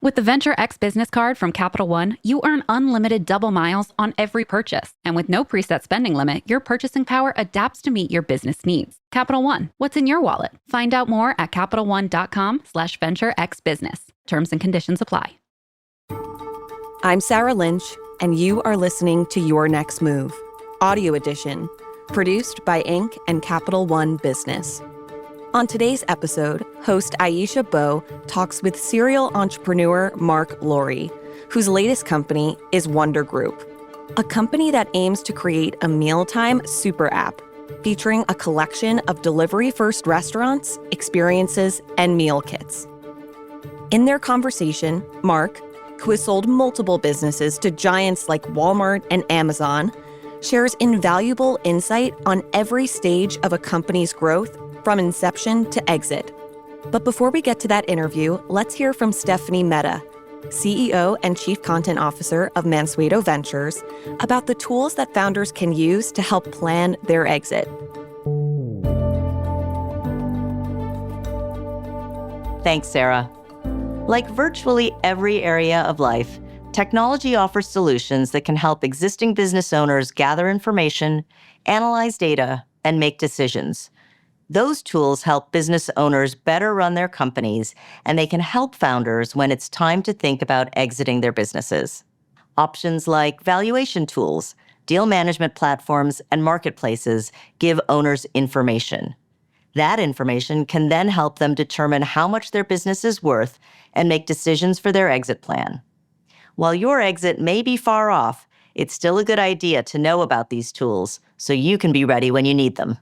With the Venture X business card from Capital One, you earn unlimited double miles on every purchase. And with no preset spending limit, your purchasing power adapts to meet your business needs. Capital One, what's in your wallet? Find out more at CapitalOne.com/VentureXBusiness. Terms and conditions apply. I'm Sarah Lynch, and you are listening to Your Next Move, Audio Edition, produced by Inc. and Capital One Business. On today's episode, host Aisha Bowe talks with serial entrepreneur Marc Lore, whose latest company is Wonder Group, a company that aims to create a mealtime super app featuring a collection of delivery-first restaurants, experiences, and meal kits. In their conversation, Marc, who has sold multiple businesses to giants like Walmart and Amazon, shares invaluable insight on every stage of a company's growth from inception to exit. But before we get to that interview, let's hear from Stephanie Mehta, CEO and Chief Content Officer of Mansueto Ventures, about the tools that founders can use to help plan their exit. Thanks, Sarah. Like virtually every area of life, technology offers solutions that can help existing business owners gather information, analyze data, and make decisions. Those tools help business owners better run their companies, and they can help founders when it's time to think about exiting their businesses. Options like valuation tools, deal management platforms, and marketplaces give owners information. That information can then help them determine how much their business is worth and make decisions for their exit plan. While your exit may be far off, it's still a good idea to know about these tools so you can be ready when you need them.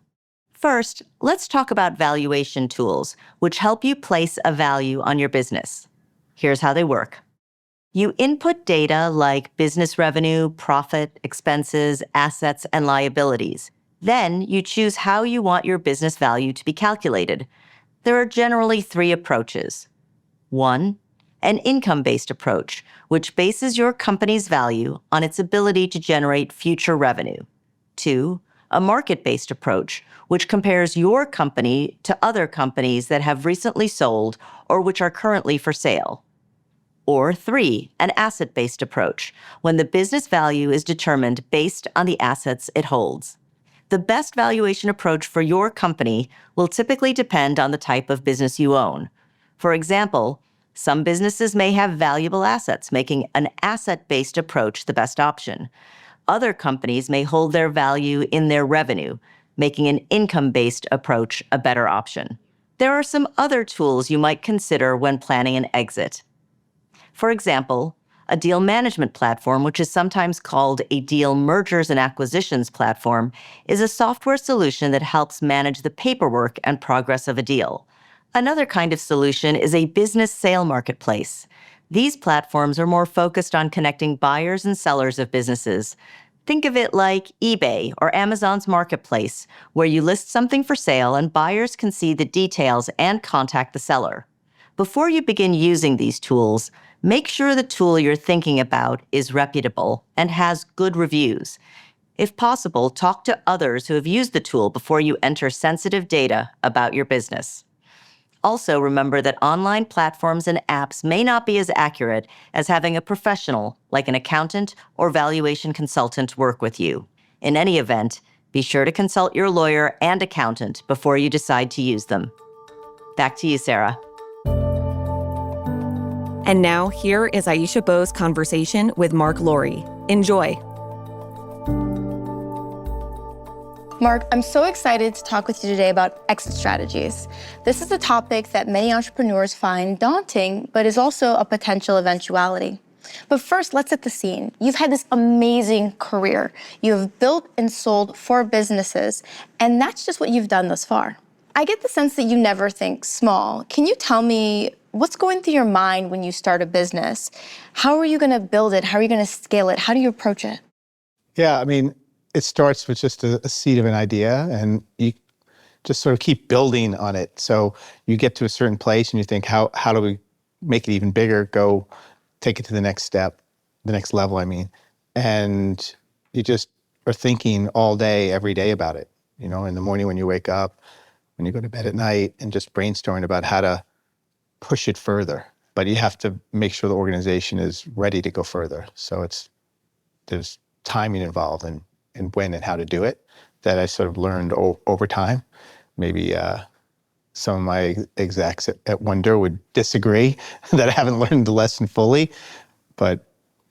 First, let's talk about valuation tools, which help you place a value on your business. Here's how they work. You input data like business revenue, profit, expenses, assets, and liabilities. Then you choose how you want your business value to be calculated. There are generally 3 approaches. 1, an income-based approach, which bases your company's value on its ability to generate future revenue. 2, a market-based approach, which compares your company to other companies that have recently sold or which are currently for sale. Or 3, an asset-based approach, when the business value is determined based on the assets it holds. The best valuation approach for your company will typically depend on the type of business you own. For example, some businesses may have valuable assets, making an asset-based approach the best option. Other companies may hold their value in their revenue, making an income-based approach a better option. There are some other tools you might consider when planning an exit. For example, a deal management platform, which is sometimes called a deal mergers and acquisitions platform, is a software solution that helps manage the paperwork and progress of a deal. Another kind of solution is a business sale marketplace. These platforms are more focused on connecting buyers and sellers of businesses. Think of it like eBay or Amazon's marketplace, where you list something for sale and buyers can see the details and contact the seller. Before you begin using these tools, make sure the tool you're thinking about is reputable and has good reviews. If possible, talk to others who have used the tool before you enter sensitive data about your business. Also, remember that online platforms and apps may not be as accurate as having a professional, like an accountant or valuation consultant, work with you. In any event, be sure to consult your lawyer and accountant before you decide to use them. Back to you, Sarah. And now, here is Aisha Bowe's conversation with Marc Lore. Enjoy. Marc, I'm so excited to talk with you today about exit strategies. This is a topic that many entrepreneurs find daunting, but is also a potential eventuality. But first, let's set the scene. You've had this amazing career. You have built and sold 4 businesses, and that's just what you've done thus far. I get the sense that you never think small. Can you tell me what's going through your mind when you start a business? How are you going to build it? How are you going to scale it? How do you approach it? Yeah, I mean, it starts with just a seed of an idea, and you just sort of keep building on it. So you get to a certain place and you think, how do we make it even bigger, go take it to the next step, the next level, I mean. And you just are thinking all day, every day about it. You know, in the morning when you wake up, when you go to bed at night, and just brainstorming about how to push it further. but you have to make sure the organization is ready to go further. So there's timing involved in when and how to do it that I sort of learned over time. Maybe some of my execs at Wonder would disagree that I haven't learned the lesson fully, but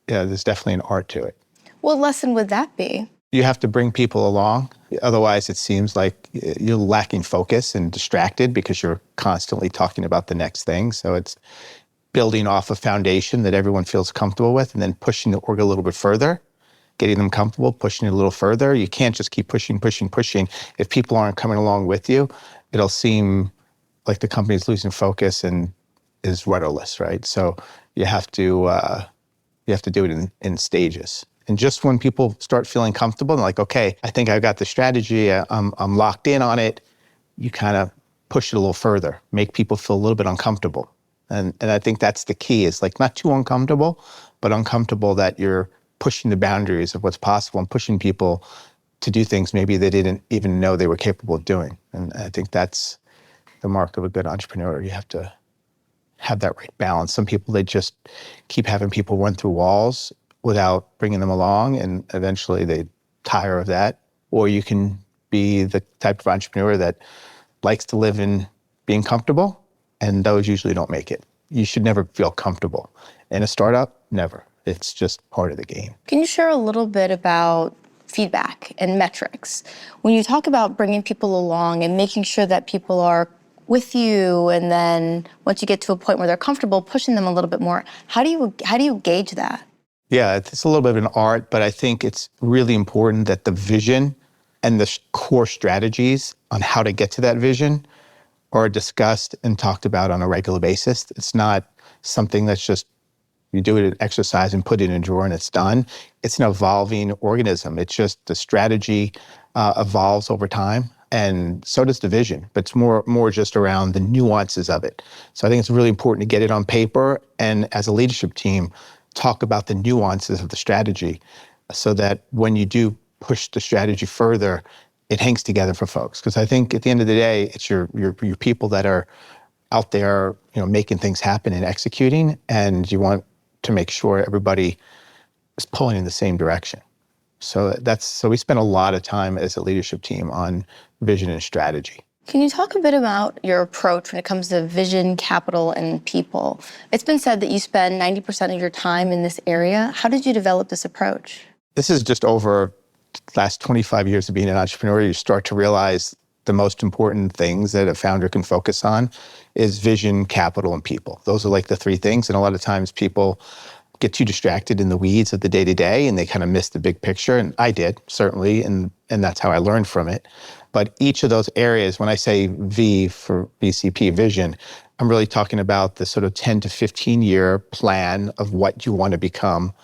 yeah, there's definitely an art to it. What lesson would that be? You have to bring people along. Otherwise, it seems like you're lacking focus and distracted because you're constantly talking about the next thing. So it's building off a foundation that everyone feels comfortable with and then pushing the org a little bit further, getting them comfortable, pushing it a little further. You can't just keep pushing. If people aren't coming along with you, it'll seem like the company's losing focus and is rudderless, right? So you have to do it in stages. And just when people start feeling comfortable and like, okay, I think I've got the strategy, I'm locked in on it, you kind of push it a little further, make people feel a little bit uncomfortable. And I think that's the key, is like not too uncomfortable, but uncomfortable that you're pushing the boundaries of what's possible and pushing people to do things maybe they didn't even know they were capable of doing. And I think that's the mark of a good entrepreneur. You have to have that right balance. Some people, they just keep having people run through walls without bringing them along, and eventually they tire of that. Or you can be the type of entrepreneur that likes to live in being comfortable, and those usually don't make it. You should never feel comfortable. In a startup, never. It's just part of the game. Can you share a little bit about feedback and metrics? When you talk about bringing people along and making sure that people are with you, and then once you get to a point where they're comfortable, pushing them a little bit more, how do you gauge that? Yeah, it's a little bit of an art, but I think it's really important that the vision and the core strategies on how to get to that vision are discussed and talked about on a regular basis. It's not something that's just you do it an exercise and put it in a drawer and it's done. It's an evolving organism. It's just the strategy evolves over time, and so does the vision, but it's more just around the nuances of it. So I think it's really important to get it on paper, and as a leadership team, talk about the nuances of the strategy so that when you do push the strategy further, it hangs together for folks. Because I think at the end of the day, it's your people that are out there, making things happen and executing, and you want to make sure everybody is pulling in the same direction. So we spend a lot of time as a leadership team on vision and strategy. Can you talk a bit about your approach when it comes to vision, capital, and people? It's been said that you spend 90% of your time in this area. How did you develop this approach? This is just over the last 25 years of being an entrepreneur. You start to realize the most important things that a founder can focus on is vision, capital, and people. Those are like the three things. And a lot of times people get too distracted in the weeds of the day-to-day and they kind of miss the big picture. And I did, certainly, and that's how I learned from it. But each of those areas, when I say V for VCP, vision, I'm really talking about the sort of 10 to 15-year plan of what you want to become,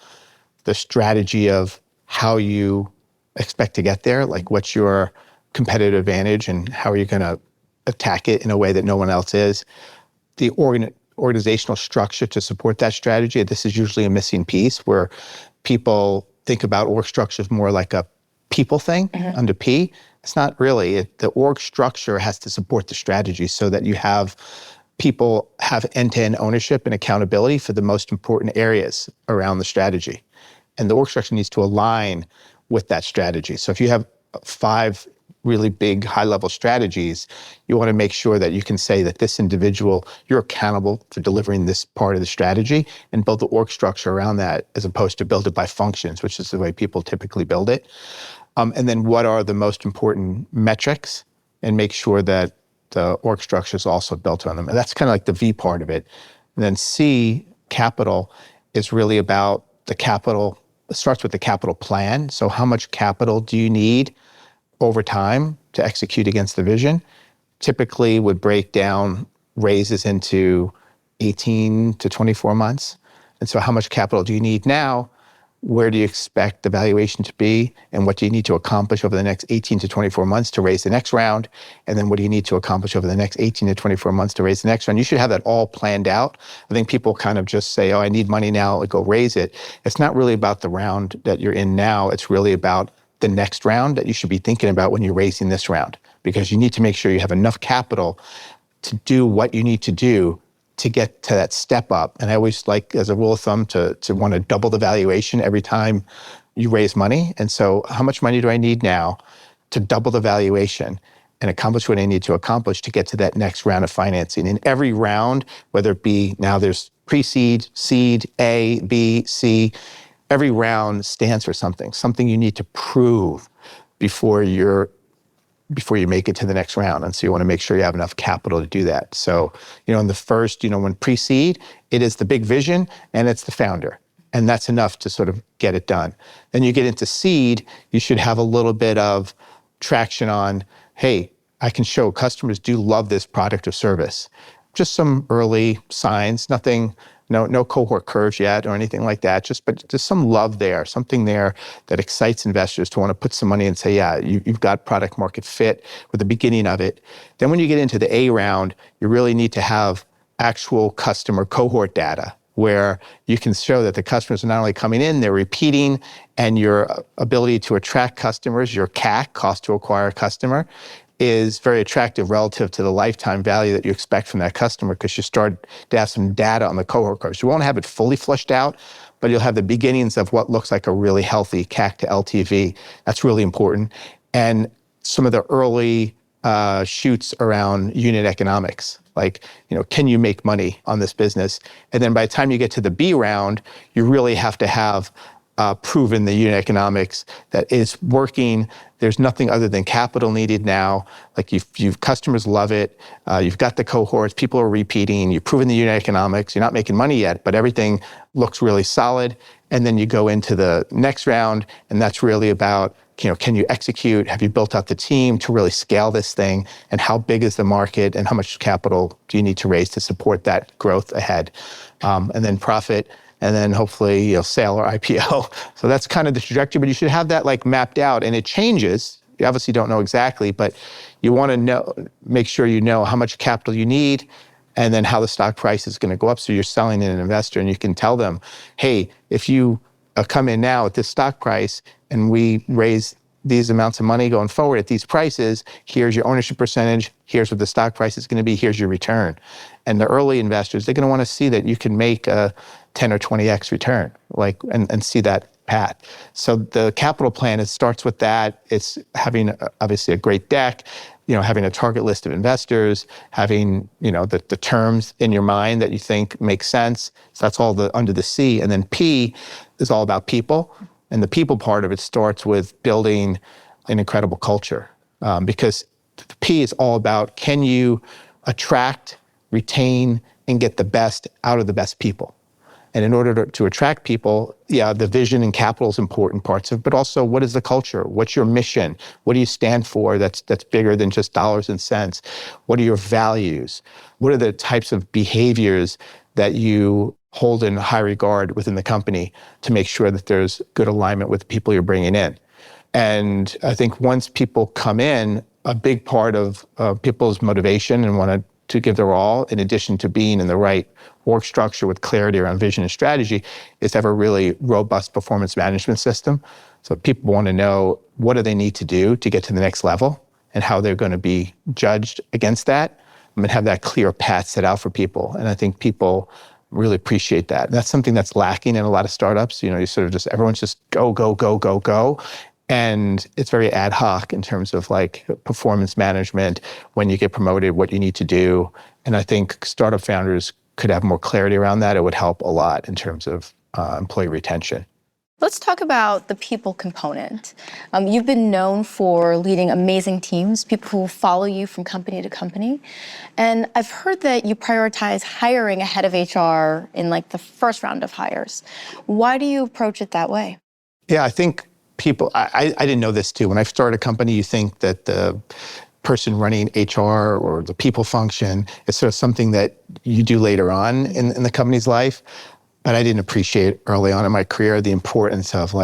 the strategy of how you expect to get there, like what's your competitive advantage and how are you going to attack it in a way that no one else is, the organizational structure to support that strategy. This is usually a missing piece where people think about org structures more like a people thing under P. It's not really. The org structure has to support the strategy so that you have people have end-to-end ownership and accountability for the most important areas around the strategy. And the org structure needs to align with that strategy. So if you have 5 really big high-level strategies, you want to make sure that you can say that this individual, you're accountable for delivering this part of the strategy, and build the org structure around that as opposed to build it by functions, which is the way people typically build it. And then what are the most important metrics, and make sure that the org structure is also built on them. And that's kind of like the V part of it. And then C, capital, is really about the capital. It starts with the capital plan. So how much capital do you need over time to execute against the vision? Typically would break down raises into 18 to 24 months. And so how much capital do you need now? Where do you expect the valuation to be? And what do you need to accomplish over the next 18 to 24 months to raise the next round? And then what do you need to accomplish over the next 18 to 24 months to raise the next round? You should have that all planned out. I think people kind of just say, oh, I need money now, go raise it. It's not really about the round that you're in now. It's really about the next round that you should be thinking about when you're raising this round, because you need to make sure you have enough capital to do what you need to do to get to that step up. And I always like, as a rule of thumb, to want to double the valuation every time you raise money. And so how much money do I need now to double the valuation and accomplish what I need to accomplish to get to that next round of financing? In every round, whether it be now there's pre-seed, seed, A, B, C, every round stands for something you need to prove before you make it to the next round. And so you want to make sure you have enough capital to do that. So, in the first, when pre-seed, it is the big vision and it's the founder. And that's enough to sort of get it done. Then you get into seed, you should have a little bit of traction on, hey, I can show customers do love this product or service. Just some early signs, nothing, no cohort curves yet or anything like that, but just some love there, something there that excites investors to want to put some money and say, yeah, you've got product market fit with the beginning of it. Then when you get into the A round, you really need to have actual customer cohort data where you can show that the customers are not only coming in, they're repeating, and your ability to attract customers, your CAC, cost to acquire a customer, is very attractive relative to the lifetime value that you expect from that customer, because you start to have some data on the cohort curves. You won't have it fully flushed out, but you'll have the beginnings of what looks like a really healthy CAC to LTV. That's really important. And some of the early shoots around unit economics, like, can you make money on this business? And then by the time you get to the B round, you really have to have proven the unit economics that it's working. There's nothing other than capital needed now. Like you've customers love it. You've got the cohorts, people are repeating, you've proven the unit economics. You're not making money yet, but everything looks really solid. And then you go into the next round, and that's really about, can you execute? Have you built out the team to really scale this thing? And how big is the market? And how much capital do you need to raise to support that growth ahead? And then profit. And then hopefully, sale or IPO. So that's kind of the trajectory, but you should have that mapped out, and it changes. You obviously don't know exactly, but you want to make sure you know how much capital you need, and then how the stock price is going to go up. So you're selling in an investor, and you can tell them, hey, if you come in now at this stock price and we raise these amounts of money going forward at these prices, here's your ownership percentage, here's what the stock price is going to be, here's your return. And the early investors, they're going to want to see that you can make a 10 or 20x return, and see that path. So the capital plan, it starts with that. It's having obviously a great deck, having a target list of investors, having, the terms in your mind that you think make sense. So that's all under the C. And then P is all about people. And the people part of it starts with building an incredible culture, because the P is all about, can you attract, retain, and get the best out of the best people? And in order to attract people, the vision and capital is important parts of it, but also, what is the culture? What's your mission? What do you stand for that's bigger than just dollars and cents? What are your values? What are the types of behaviors that you hold in high regard within the company to make sure that there's good alignment with the people you're bringing in? And I think once people come in, a big part of people's motivation and want to give their all, in addition to being in the right work structure with clarity around vision and strategy, is to have a really robust performance management system. So people want to know, what do they need to do to get to the next level, and how they're going to be judged against that, and have that clear path set out for people. And I think people really appreciate that. And that's something that's lacking in a lot of startups. You sort of everyone's just go, go, go, go, go. And it's very ad hoc in terms of performance management, when you get promoted, what you need to do. And I think startup founders could have more clarity around that. It would help a lot in terms of employee retention. Let's talk about the people component. You've been known for leading amazing teams, people who follow you from company to company. And I've heard that you prioritize hiring ahead of HR in the first round of hires. Why do you approach it that way? Yeah, I think people, I didn't know this too. When I started a company, you think that the person running HR or the people function is sort of something that you do later on in the company's life. But I didn't appreciate early on in my career the importance of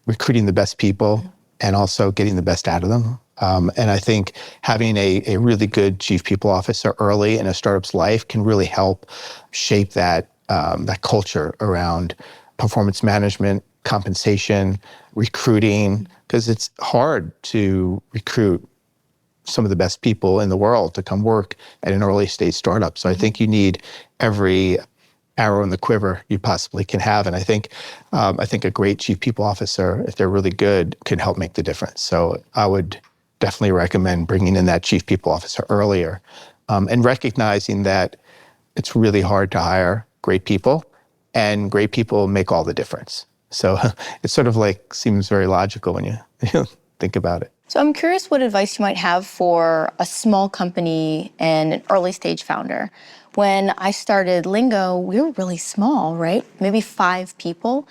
recruiting the best people and also getting the best out of them. And I think having a really good chief people officer early in a startup's life can really help shape that culture around performance management, compensation, recruiting, because it's hard to recruit some of the best people in the world to come work at an early stage startup. So I think you need every arrow in the quiver you possibly can have. And I think a great chief people officer, if they're really good, can help make the difference. So I would definitely recommend bringing in that chief people officer earlier, and recognizing that it's really hard to hire great people, and great people make all the difference. So it sort of like seems very logical when you think about it. So I'm curious what advice you might have for a small company and an early stage founder. When I started Lingo, we were really small, right? Maybe 5 people.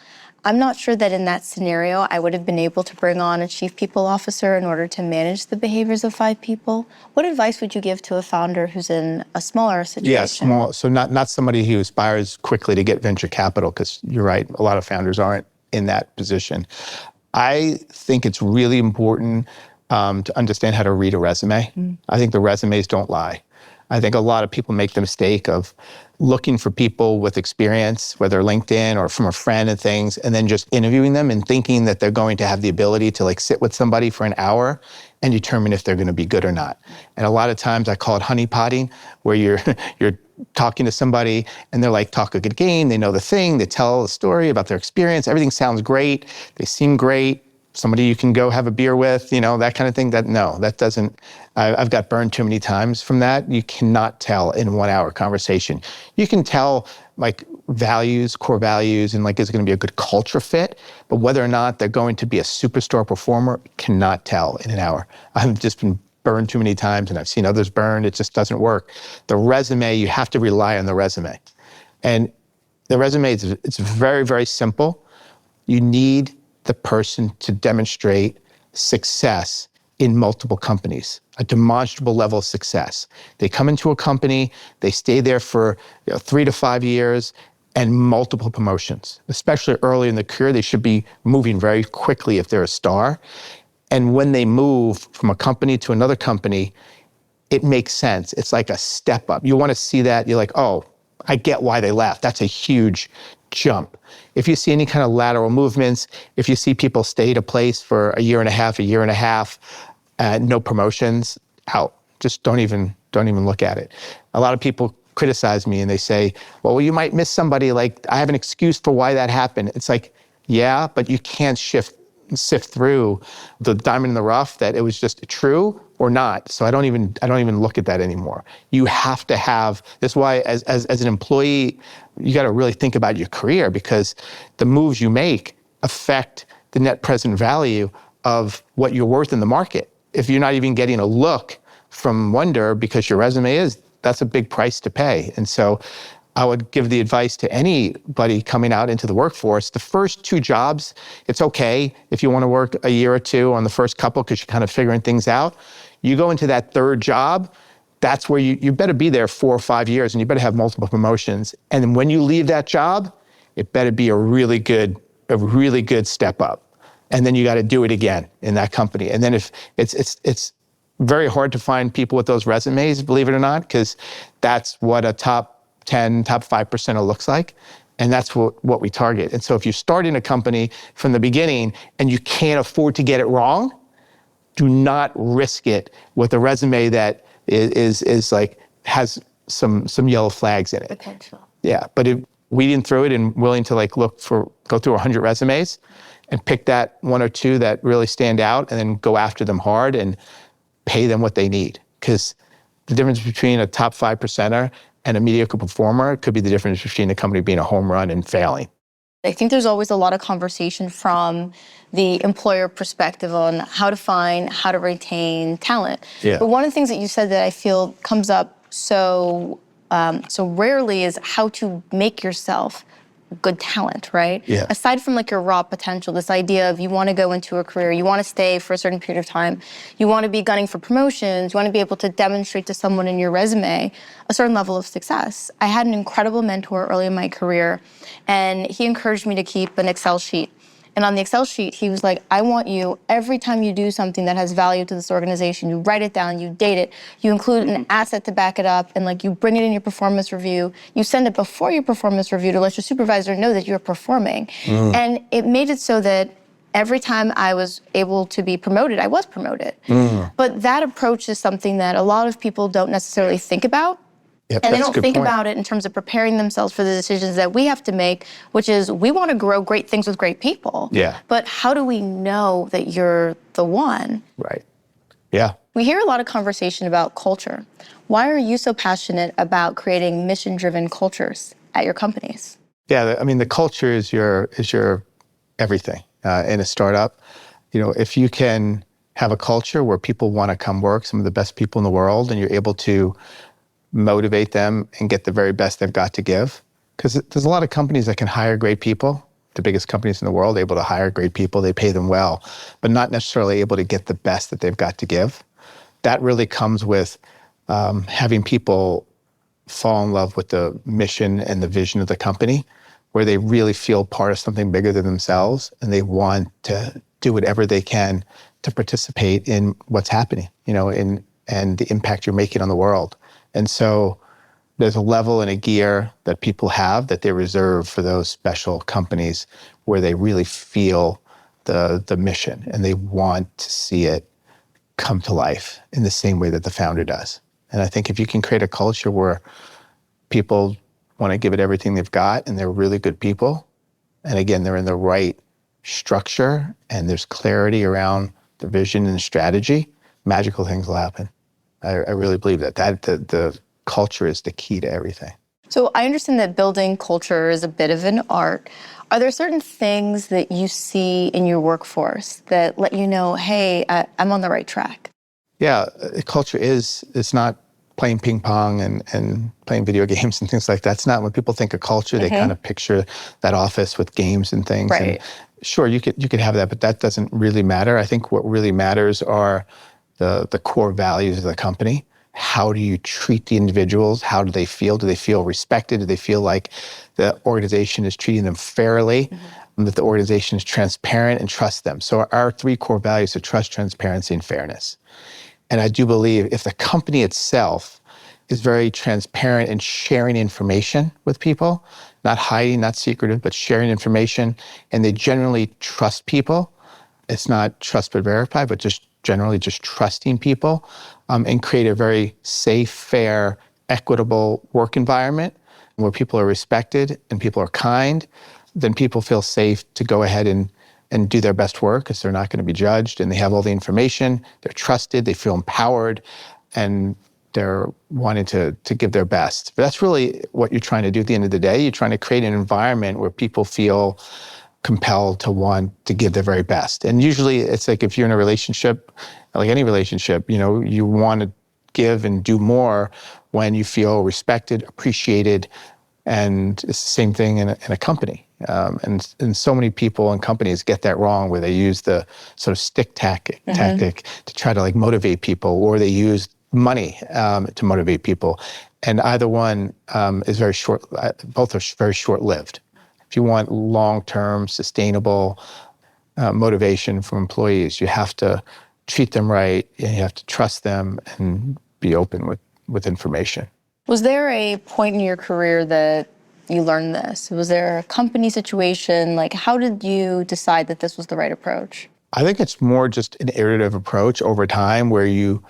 I'm not sure that in that scenario, I would have been able to bring on a chief people officer in order to manage the behaviors of 5 people. What advice would you give to a founder who's in a smaller situation? Yeah, small. So not somebody who aspires quickly to get venture capital, because you're right, a lot of founders aren't in that position. I think it's really important to understand how to read a resume. I think the resumes don't lie. I think a lot of people make the mistake of looking for people with experience, whether LinkedIn or from a friend and things, and then just interviewing them and thinking that they're going to have the ability to like sit with somebody for an hour and determine if they're going to be good or not. And a lot of times I call it honeypotting, where you're talking to somebody and they're like, talk a good game, they know the thing, they tell the story about their experience, everything sounds great, they seem great, somebody you can go have a beer with, that kind of thing. That doesn't, I've got burned too many times from that. You cannot tell in 1 hour conversation. You can tell like values, core values, and like, is it going to be a good culture fit? But whether or not they're going to be a superstar performer, cannot tell in an hour. I've just been burned too many times, and I've seen others burned. It just doesn't work. The resume, you have to rely on the resume. And the resume, it's very, very simple. You need the person to demonstrate success in multiple companies, a demonstrable level of success. They come into a company, they stay there for 3 to 5 years, and multiple promotions. Especially early in the career, they should be moving very quickly if they're a star. And when they move from a company to another company, it makes sense. It's like a step up. You want to see that, you're like, oh, I get why they left. That's a huge jump. If you see any kind of lateral movements, if you see people stay at a place for a year and a half, no promotions, out. Just don't even look at it. A lot of people criticize me and they say, well, you might miss somebody, like I have an excuse for why that happened. It's like, yeah, but you can't sift through the diamond in the rough that it was just true or not. So I don't even look at that anymore. You have to have, that's why as an employee, you got to really think about your career, because the moves you make affect the net present value of what you're worth in the market. If you're not even getting a look from Wonder because your resume is, that's a big price to pay. And so I would give the advice to anybody coming out into the workforce, the first 2 jobs, it's okay if you want to work a year or 2 on the first couple because you're kind of figuring things out. You go into that 3rd job, that's where you better be there 4 or 5 years, and you better have multiple promotions. And then when you leave that job, it better be a really good step up. And then you got to do it again in that company. And then if it's very hard to find people with those resumes, believe it or not, because that's what a top 10, top 5% looks like. And that's what we target. And so if you start in a company from the beginning and you can't afford to get it wrong, do not risk it with a resume that is like, has some yellow flags in it. Potential. Yeah, but weeding through it and willing to go through 100 resumes and pick that 1 or 2 that really stand out and then go after them hard and pay them what they need. Because the difference between a top 5%er and a mediocre performer could be the difference between a company being a home run and failing. I think there's always a lot of conversation from the employer perspective on how to find, how to retain talent. Yeah. But one of the things that you said that I feel comes up so rarely is how to make yourself good talent, right? Yeah. Aside from your raw potential, this idea of you want to go into a career, you want to stay for a certain period of time, you want to be gunning for promotions, you want to be able to demonstrate to someone in your resume a certain level of success. I had an incredible mentor early in my career, and he encouraged me to keep an Excel sheet. And on the Excel sheet, he was like, I want you, every time you do something that has value to this organization, you write it down, you date it, you include an asset to back it up, and you bring it in your performance review. You send it before your performance review to let your supervisor know that you're performing. And it made it so that every time I was able to be promoted, I was promoted. But that approach is something that a lot of people don't necessarily think about. Yep, And they that's a don't good think point. about it in terms of preparing themselves for the decisions that we have to make, which is we want to grow great things with great people. Yeah. But how do we know that you're the one? Right. Yeah. We hear a lot of conversation about culture. Why are you so passionate about creating mission-driven cultures at your companies? Yeah, I mean, the culture is your everything in a startup. If you can have a culture where people want to come work, some of the best people in the world, and you're able to motivate them and get the very best they've got to give. Because there's a lot of companies that can hire great people, the biggest companies in the world, able to hire great people, they pay them well, but not necessarily able to get the best that they've got to give. That really comes with having people fall in love with the mission and the vision of the company, where they really feel part of something bigger than themselves, and they want to do whatever they can to participate in what's happening, and the impact you're making on the world. And so there's a level and a gear that people have that they reserve for those special companies where they really feel the mission and they want to see it come to life in the same way that the founder does. And I think if you can create a culture where people want to give it everything they've got and they're really good people, and again, they're in the right structure and there's clarity around the vision and the strategy, magical things will happen. I really believe that the culture is the key to everything. So I understand that building culture is a bit of an art. Are there certain things that you see in your workforce that let you know, hey, I'm on the right track? Yeah, culture it's not playing ping pong and playing video games and things like that. It's not, when people think of culture, they kind of picture that office with games and things. Right. And sure, you could have that, but that doesn't really matter. I think what really matters are the core values of the company. How do you treat the individuals? How do they feel? Do they feel respected? Do they feel like the organization is treating them fairly? That the organization is transparent, and trust them. So our 3 core values are trust, transparency, and fairness. And I do believe if the company itself is very transparent in sharing information with people, not hiding, not secretive, but sharing information, and they generally trust people, it's not trust but verify, but just generally just trusting people, and create a very safe, fair, equitable work environment where people are respected and people are kind, then people feel safe to go ahead and do their best work because they're not going to be judged, and they have all the information, they're trusted, they feel empowered, and they're wanting to give their best. But that's really what you're trying to do at the end of the day. You're trying to create an environment where people feel compelled to want to give their very best. And usually it's like if you're in a relationship, like any relationship, you want to give and do more when you feel respected, appreciated, and it's the same thing in a company. And so many people and companies get that wrong, where they use the sort of stick tactic to try to motivate people, or they use money to motivate people. And either one is very short, both are very short-lived. If you want long-term, sustainable motivation from employees, you have to treat them right, and you have to trust them and be open with information. Was there a point in your career that you learned this? Was there a company situation? How did you decide that this was the right approach? I think it's more just an iterative approach over time, where you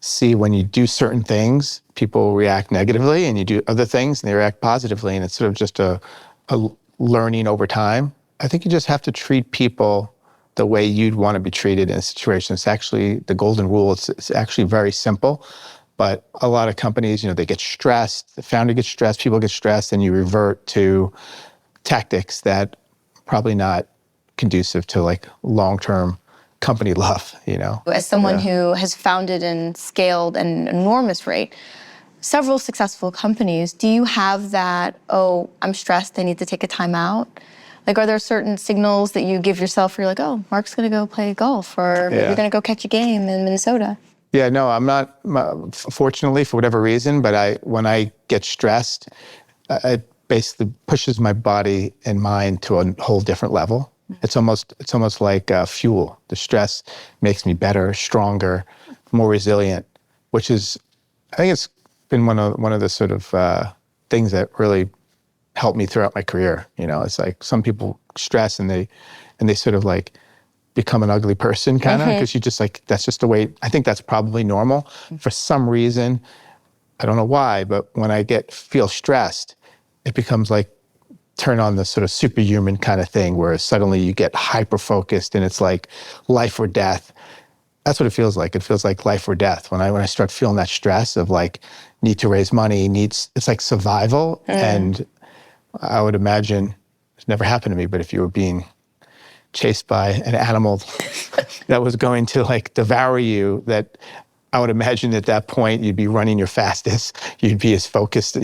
see when you do certain things, people react negatively, and you do other things and they react positively. And it's sort of just a learning over time. I think you just have to treat people the way you'd want to be treated in a situation. It's actually the golden rule. It's actually very simple. But a lot of companies, they get stressed, the founder gets stressed, people get stressed, and you revert to tactics that probably not conducive to long-term company love, As someone who has founded and scaled at an enormous rate, several successful companies, do you have that, oh, I'm stressed, I need to take a time out? Are there certain signals that you give yourself where you're like, oh, Marc's going to go play golf, or maybe you're going to go catch a game in Minnesota? Yeah, no, I'm not, fortunately, for whatever reason, but when I get stressed, it basically pushes my body and mind to a whole different level. It's almost like fuel. The stress makes me better, stronger, more resilient, which is, I think it's been one of the sort of things that really helped me throughout my career. It's like some people stress and they sort of become an ugly person kind of, because you just like, that's just the way, I think that's probably normal. For some reason, I don't know why, but when I feel stressed, it becomes like turn on the sort of superhuman kind of thing where suddenly you get hyper-focused and it's like life or death. That's what it feels like. It feels like life or death. When I start feeling that stress of like, need to raise money, it's like survival. And I would imagine, it's never happened to me, but if you were being chased by an animal that was going to like devour you, that I would imagine at that point you'd be running your fastest, you'd be as focused,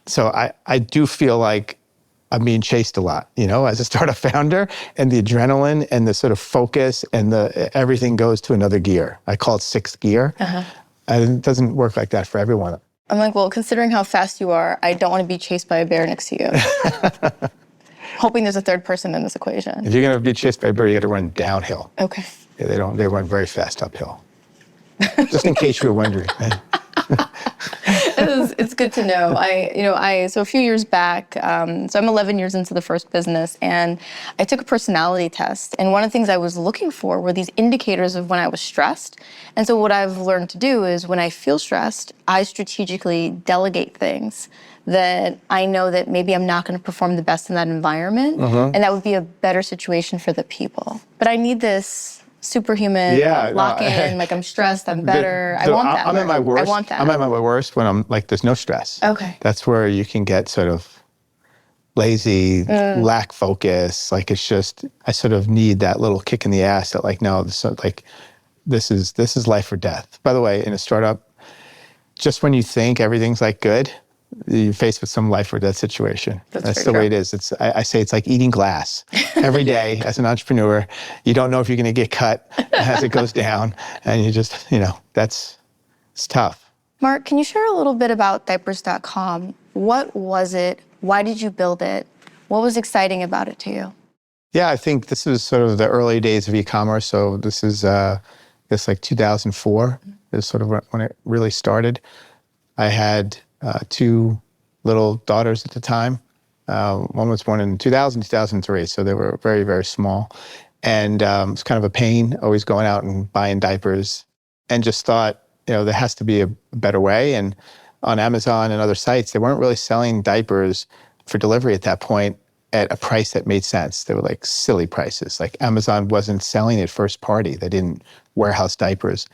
So I do feel like I'm being chased a lot, as a startup founder, and the adrenaline and the sort of focus and everything goes to another gear. I call it sixth gear. And it doesn't work like that for everyone. I'm like, well, considering how fast you are, I don't want to be chased by a bear next to you. Hoping there's a third person in this equation. If you're going to be chased by a bear, you got to run downhill. Okay. Yeah, they run very fast uphill. Just in case you were wondering. It's good to know. So a few years back, so I'm 11 years into the first business, and I took a personality test. And one of the things I was looking for were these indicators of when I was stressed. And so what I've learned to do is when I feel stressed, I strategically delegate things that I know that maybe I'm not going to perform the best in that environment. And that would be a better situation for the people. But I need this superhuman lock-in, like I'm stressed, I'm better. I want that. I'm at my worst. I want that. I'm at my worst when I'm like, there's no stress. Okay. That's where you can get sort of lazy, lack focus. Like it's just, I sort of need that little kick in the ass that like, no, this is life or death. By the way, in a startup, just when you think everything's like good, you're faced with some life or death situation. That's the way it is. I say it's like eating glass. Every day as an entrepreneur, you don't know if you're going to get cut as it goes down. And you just, it's tough. Marc, can you share a little bit about diapers.com? What was it? Why did you build it? What was exciting about it to you? Yeah, I think this was sort of the early days of e-commerce. So this is, like 2004 is sort of when it really started. I had two little daughters at the time. One was born in 2003, so they were very, very small. And it's kind of a pain always going out and buying diapers, and just thought, there has to be a better way. And on Amazon and other sites, they weren't really selling diapers for delivery at that point at a price that made sense. They were like silly prices. Like Amazon wasn't selling it first party. They didn't warehouse diapers.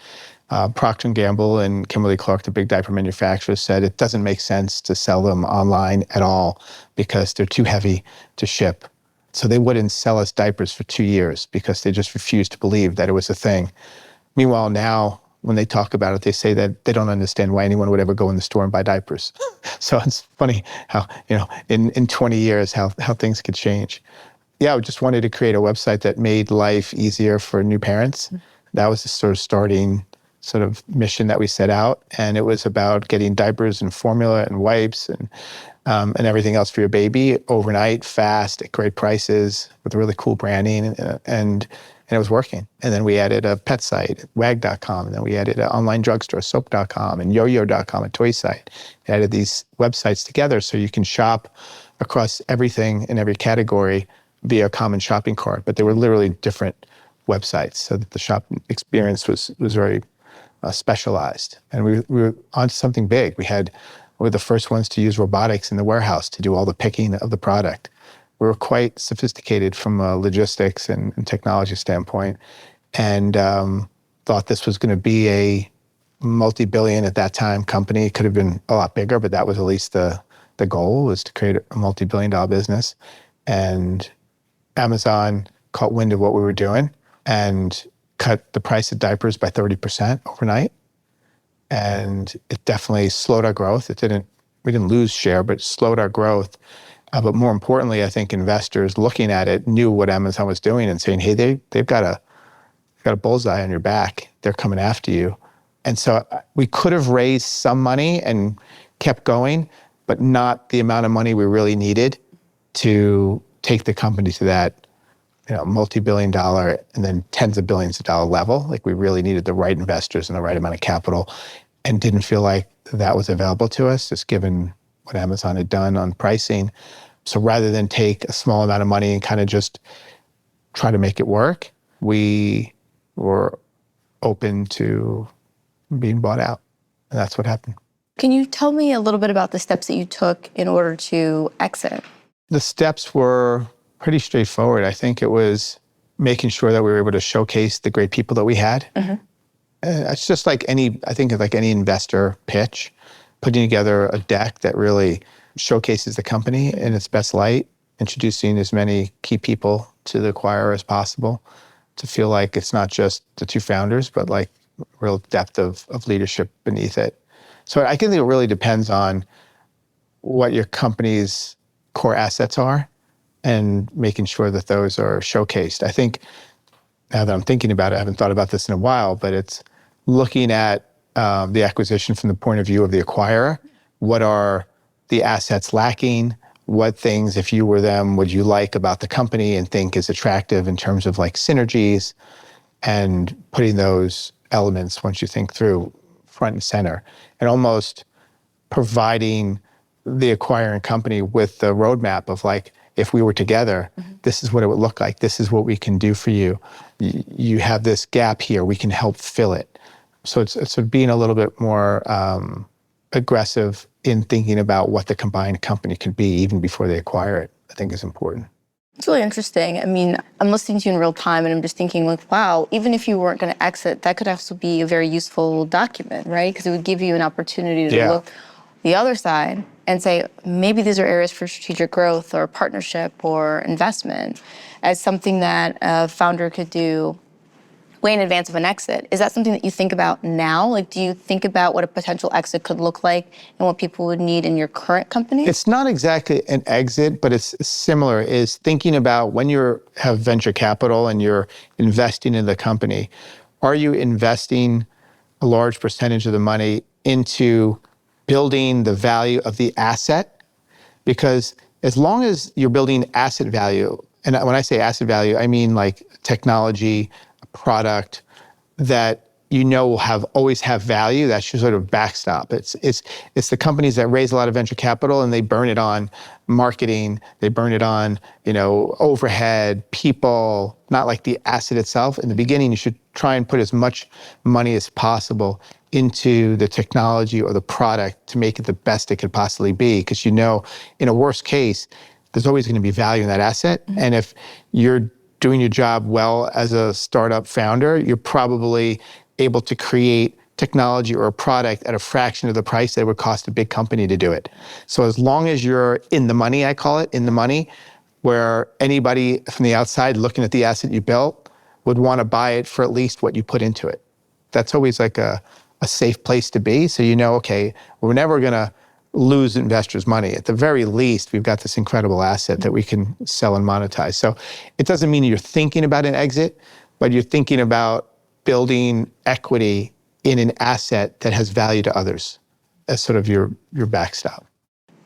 Procter & Gamble and Kimberly-Clark, the big diaper manufacturers, said it doesn't make sense to sell them online at all because they're too heavy to ship. So they wouldn't sell us diapers for 2 years because they just refused to believe that it was a thing. Meanwhile, now, when they talk about it, they say that they don't understand why anyone would ever go in the store and buy diapers. So it's funny how, in 20 years, how things could change. Yeah, I just wanted to create a website that made life easier for new parents. That was the sort of starting sort of mission that we set out. And it was about getting diapers and formula and wipes and everything else for your baby overnight, fast, at great prices, with really cool branding. And it was working. And then we added a pet site, wag.com. And then we added an online drugstore, soap.com, and yoyo.com, a toy site. We added these websites together so you can shop across everything in every category via a common shopping cart. But they were literally different websites so that the shopping experience was very specialized. And we were onto something big. We were the first ones to use robotics in the warehouse to do all the picking of the product. We were quite sophisticated from a logistics and technology standpoint, and thought this was going to be a multi-billion at that time company. It could have been a lot bigger, but that was at least the goal, was to create a multi-billion-dollar business. And Amazon caught wind of what we were doing and cut the price of diapers by 30% overnight. And it definitely slowed our growth. We didn't lose share, but it slowed our growth. But more importantly, I think investors looking at it knew what Amazon was doing and saying, hey, they've got a bullseye on your back. They're coming after you. And so we could have raised some money and kept going, but not the amount of money we really needed to take the company to that multi-billion-dollar and then tens of billions of dollar level. Like we really needed the right investors and the right amount of capital, and didn't feel like that was available to us, just given what Amazon had done on pricing. So rather than take a small amount of money and kind of just try to make it work, we were open to being bought out. And that's what happened. Can you tell me a little bit about the steps that you took in order to exit? The steps were pretty straightforward. I think it was making sure that we were able to showcase the great people that we had. It's just like any investor pitch, putting together a deck that really showcases the company in its best light, introducing as many key people to the acquirer as possible to feel like it's not just the two founders, but like real depth of leadership beneath it. So I think it really depends on what your company's core assets are and making sure that those are showcased. I think now that I'm thinking about it, I haven't thought about this in a while, but it's looking at the acquisition from the point of view of the acquirer. What are the assets lacking? What things, if you were them, would you like about the company and think is attractive in terms of like synergies, and putting those elements, once you think through, front and center, and almost providing the acquiring company with the roadmap of like, if we were together, this is what it would look like. This is what we can do for you. You have this gap here. We can help fill it. So it's sort of being a little bit more aggressive in thinking about what the combined company could be even before they acquire it, I think is important. It's really interesting. I mean, I'm listening to you in real time and I'm just thinking like, wow, even if you weren't going to exit, that could also be a very useful document, right? Because it would give you an opportunity to look the other side and say, maybe these are areas for strategic growth or partnership or investment as something that a founder could do way in advance of an exit. Is that something that you think about now? Like, do you think about what a potential exit could look like and what people would need in your current company? It's not exactly an exit, but it's similar, is thinking about when you have venture capital and you're investing in the company, are you investing a large percentage of the money into building the value of the asset? Because as long as you're building asset value, and when I say asset value, I mean like technology, a product that you know will always have value, that's your sort of backstop. It's the companies that raise a lot of venture capital and they burn it on marketing, they burn it on, overhead, people, not like the asset itself. In the beginning, you should try and put as much money as possible into the technology or the product to make it the best it could possibly be. Because in a worst case, there's always going to be value in that asset. And if you're doing your job well as a startup founder, you're probably able to create technology or a product at a fraction of the price that it would cost a big company to do it. So as long as you're in the money, I call it, in the money, where anybody from the outside looking at the asset you built would want to buy it for at least what you put into it. That's always like a safe place to be. So okay, we're never going to lose investors' money. At the very least, we've got this incredible asset that we can sell and monetize. So it doesn't mean you're thinking about an exit, but you're thinking about building equity in an asset that has value to others as sort of your backstop.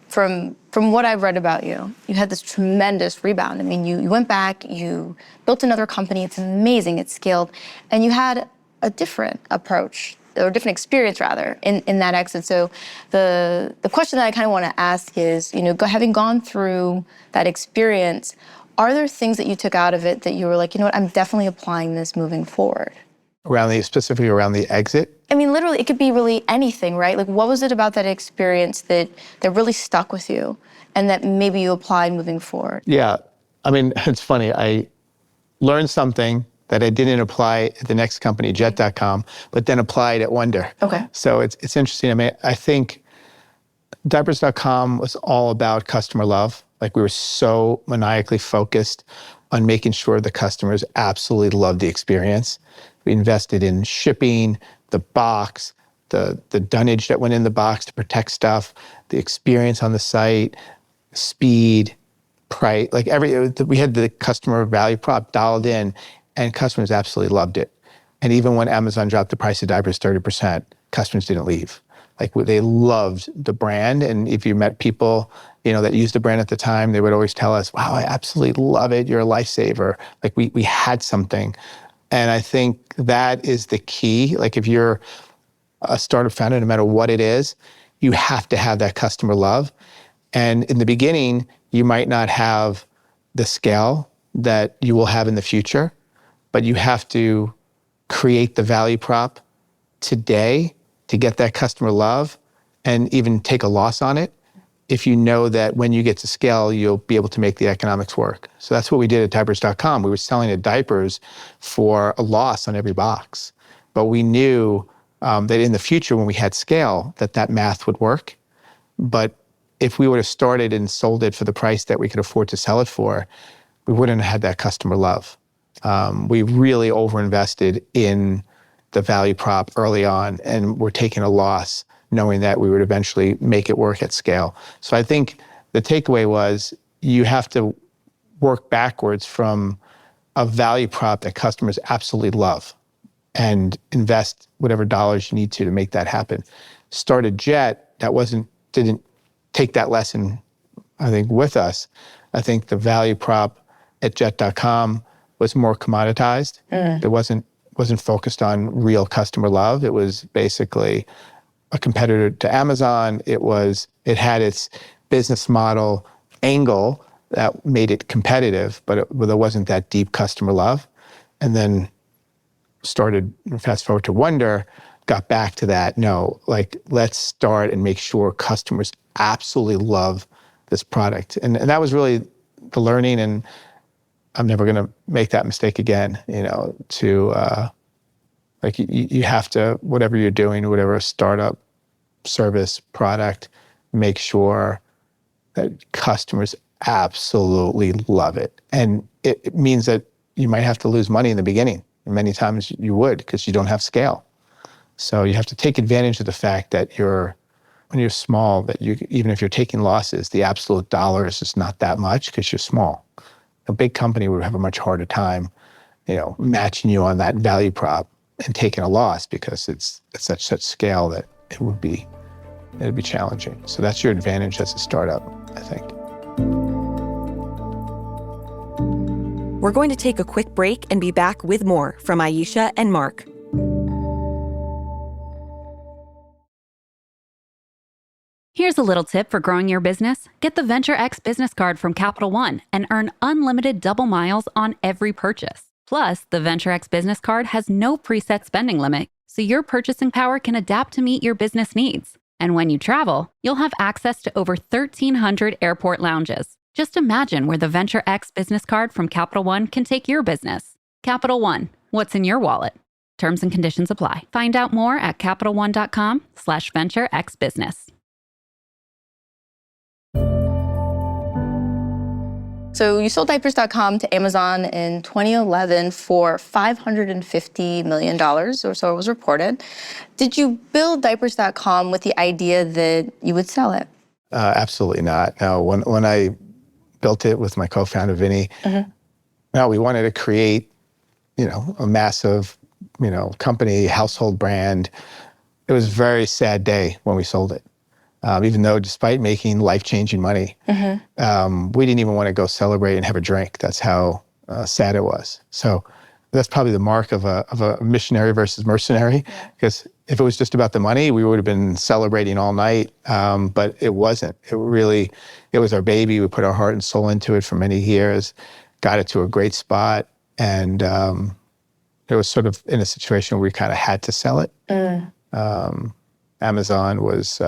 From what I've read about you, you had this tremendous rebound. I mean, you went back, you built another company. It's amazing, it's scaled, and you had a different approach, or a different experience rather, in that exit. So the question that I kind of want to ask is, having gone through that experience, are there things that you took out of it that you were like, I'm definitely applying this moving forward? Specifically around the exit? I mean, literally, it could be really anything, right? Like, what was it about that experience that really stuck with you and that maybe you applied moving forward? Yeah, I mean, it's funny. I learned something that I didn't apply at the next company, Jetcom, but then applied at Wonder. Okay. So it's interesting. I mean, I think Diapers.com was all about customer love. Like, we were so maniacally focused on making sure the customers absolutely loved the experience. We invested in shipping, the box, the dunnage that went in the box to protect stuff, the experience on the site, speed, price, we had the customer value prop dialed in, and customers absolutely loved it. And even when Amazon dropped the price of diapers 30%, customers didn't leave. Like, they loved the brand. And if you met people, that used the brand at the time, they would always tell us, wow, I absolutely love it. You're a lifesaver. Like, we had something. And I think that is the key. Like, if you're a startup founder, no matter what it is, you have to have that customer love. And in the beginning, you might not have the scale that you will have in the future, but you have to create the value prop today to get that customer love and even take a loss on it if you know that when you get to scale, you'll be able to make the economics work. So that's what we did at diapers.com. We were selling the diapers for a loss on every box. But we knew that in the future, when we had scale, that math would work. But if we would have started and sold it for the price that we could afford to sell it for, we wouldn't have had that customer love. We really overinvested in the value prop early on, and we're taking a loss knowing that we would eventually make it work at scale. So I think the takeaway was you have to work backwards from a value prop that customers absolutely love and invest whatever dollars you need to make that happen. Started Jet, didn't take that lesson, I think, with us. I think the value prop at Jet.com was more commoditized. It wasn't focused on real customer love. It was basically a competitor to Amazon. It had its business model angle that made it competitive, but there wasn't that deep customer love. And then fast forward to Wonder, got back to that. No, let's start and make sure customers absolutely love this product. And that was really the learning, and I'm never going to make that mistake again, you have to, whatever you're doing, whatever startup, service, product, make sure that customers absolutely love it. And it means that you might have to lose money in the beginning. And many times you would, because you don't have scale. So you have to take advantage of the fact that when you're small, that even if you're taking losses, the absolute dollars is not that much because you're small. A big company would have a much harder time, matching you on that value prop and taking a loss because it's such scale that it'd be challenging. So that's your advantage as a startup, I think. We're going to take a quick break and be back with more from Aisha and Marc. Here's a little tip for growing your business. Get the Venture X business card from Capital One and earn unlimited double miles on every purchase. Plus, the Venture X business card has no preset spending limit, so your purchasing power can adapt to meet your business needs. And when you travel, you'll have access to over 1,300 airport lounges. Just imagine where the Venture X business card from Capital One can take your business. Capital One, what's in your wallet? Terms and conditions apply. Find out more at CapitalOne.com/VentureXBusiness. So you sold diapers.com to Amazon in 2011 for $550 million, or so it was reported. Did you build diapers.com with the idea that you would sell it? Absolutely not. No, when I built it with my co-founder, Vinny, no, we wanted to create, a massive, company, household brand. It was a very sad day when we sold it. Even though despite making life-changing money, we didn't even want to go celebrate and have a drink. That's how sad it was. So that's probably the mark of a missionary versus mercenary, because if it was just about the money, we would have been celebrating all night, but it wasn't. It was our baby. We put our heart and soul into it for many years, got it to a great spot, and it was sort of in a situation where we kind of had to sell it. Amazon was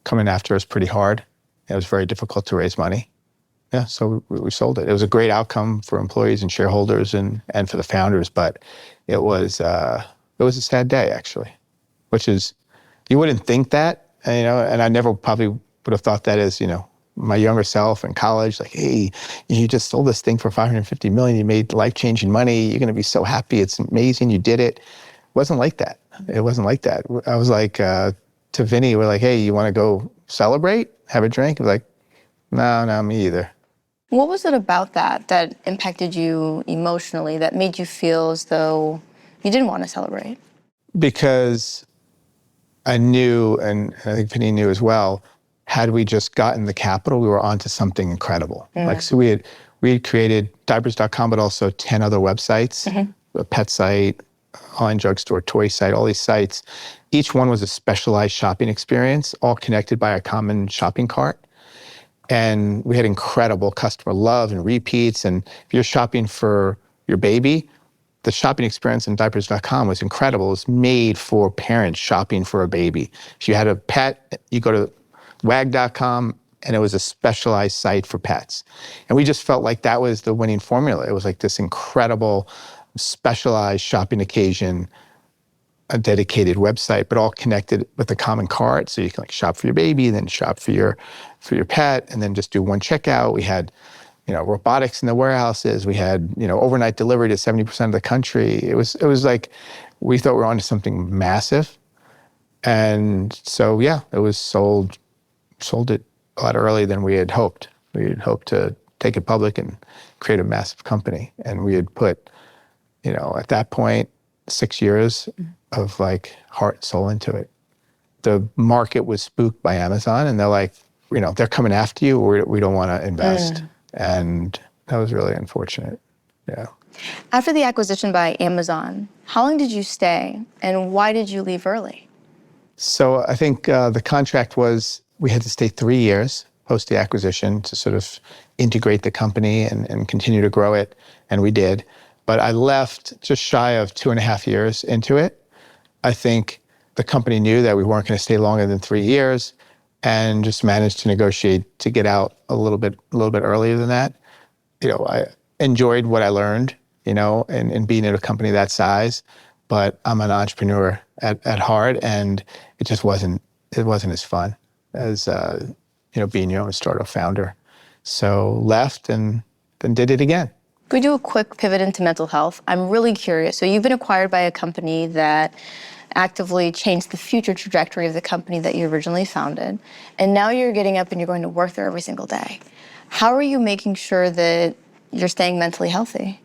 coming after us pretty hard. It was very difficult to raise money. Yeah, so we sold it. It was a great outcome for employees and shareholders and for the founders, but it was a sad day, actually, which is, you wouldn't think that, and I never probably would have thought that as, my younger self in college, like, hey, you just sold this thing for $550 million, you made life-changing money, you're gonna be so happy, it's amazing, you did it. It wasn't like that. It wasn't like that. I was like, to Vinny, we're like, hey, you wanna go celebrate, have a drink? He was like, no, me either. What was it about that impacted you emotionally, that made you feel as though you didn't want to celebrate? Because I knew, and I think Vinny knew as well, had we just gotten the capital, we were onto something incredible. So we had created diapers.com, but also 10 other websites, a pet site, online drugstore, toy site, all these sites. Each one was a specialized shopping experience, all connected by a common shopping cart. And we had incredible customer love and repeats. And if you're shopping for your baby, the shopping experience in diapers.com was incredible. It was made for parents shopping for a baby. If you had a pet, you go to wag.com, and it was a specialized site for pets. And we just felt like that was the winning formula. It was like this incredible specialized shopping occasion, a dedicated website, but all connected with a common cart. So you can like shop for your baby, then shop for your pet, and then just do one checkout. We had, robotics in the warehouses. We had, overnight delivery to 70% of the country. It was like, we thought we were onto something massive. And so, yeah, it was sold it a lot earlier than we had hoped. We had hoped to take it public and create a massive company. And we had put, at that point, 6 years of like heart and soul into it. The market was spooked by Amazon, and they're like, they're coming after you, or we don't want to invest. And that was really unfortunate. Yeah. After the acquisition by Amazon, how long did you stay, and why did you leave early? So I think the contract was we had to stay 3 years post the acquisition to sort of integrate the company and continue to grow it, and we did. But I left just shy of 2.5 years into it. I think the company knew that we weren't going to stay longer than 3 years, and just managed to negotiate to get out a little bit earlier than that. I enjoyed what I learned, in being at a company that size, but I'm an entrepreneur at heart, and it just wasn't as fun as being your own startup founder. So left and then did it again. Could we do a quick pivot into mental health? I'm really curious. So you've been acquired by a company that actively changed the future trajectory of the company that you originally founded. And now you're getting up and you're going to work there every single day. How are you making sure that you're staying mentally healthy?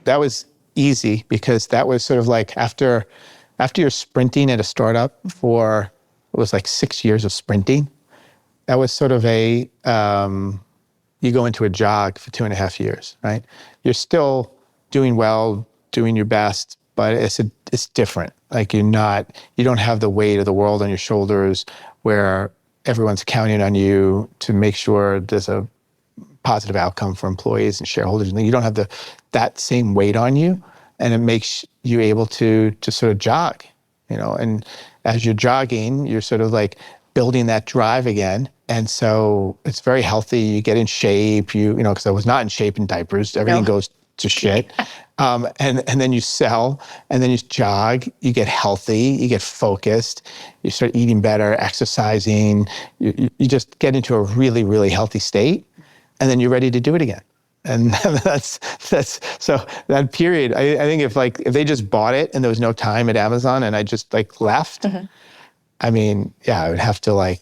That was easy, because that was sort of like after you're sprinting at a startup for, it was like 6 years of sprinting. That was sort of you go into a jog for 2.5 years, right? You're still doing well, doing your best, but it's different. Like you don't have the weight of the world on your shoulders where everyone's counting on you to make sure there's a positive outcome for employees and shareholders. And you don't have that same weight on you, and it makes you able to sort of jog, and as you're jogging, you're sort of like building that drive again. And so it's very healthy. You get in shape, because I was not in shape in diapers. Everything goes to shit. And then you sell, and then you jog, you get healthy, you get focused, you start eating better, exercising, you just get into a really, really healthy state, and then you're ready to do it again. And that's so that period, I think if they just bought it and there was no time at Amazon and I just left, I mean, yeah, I would have to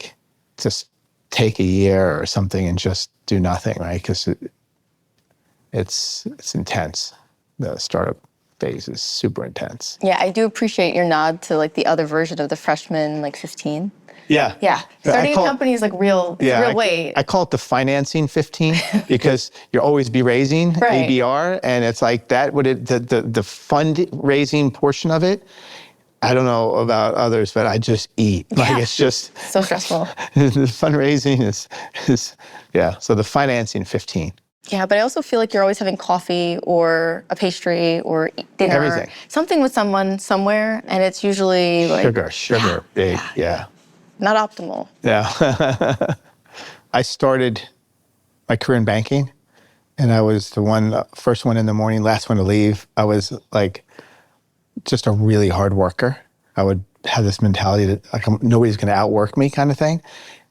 just take a year or something and just do nothing, right? Because it's intense. The startup phase is super intense. Yeah, I do appreciate your nod to the other version of the freshman 15. Yeah. Yeah. Starting a company is real weight. I call it the financing 15 because you'll always be raising ABR, and it's like that. The fundraising portion of it, I don't know about others, but I just eat. It's just so stressful. The fundraising is so the financing 15. Yeah, but I also feel like you're always having coffee or a pastry or dinner. Everything. Something with someone somewhere, and it's usually sugar, big, yeah. Not optimal. Yeah. I started my career in banking, and I was the first one in the morning, last one to leave. I was just a really hard worker. I would have this mentality that nobody's going to outwork me kind of thing.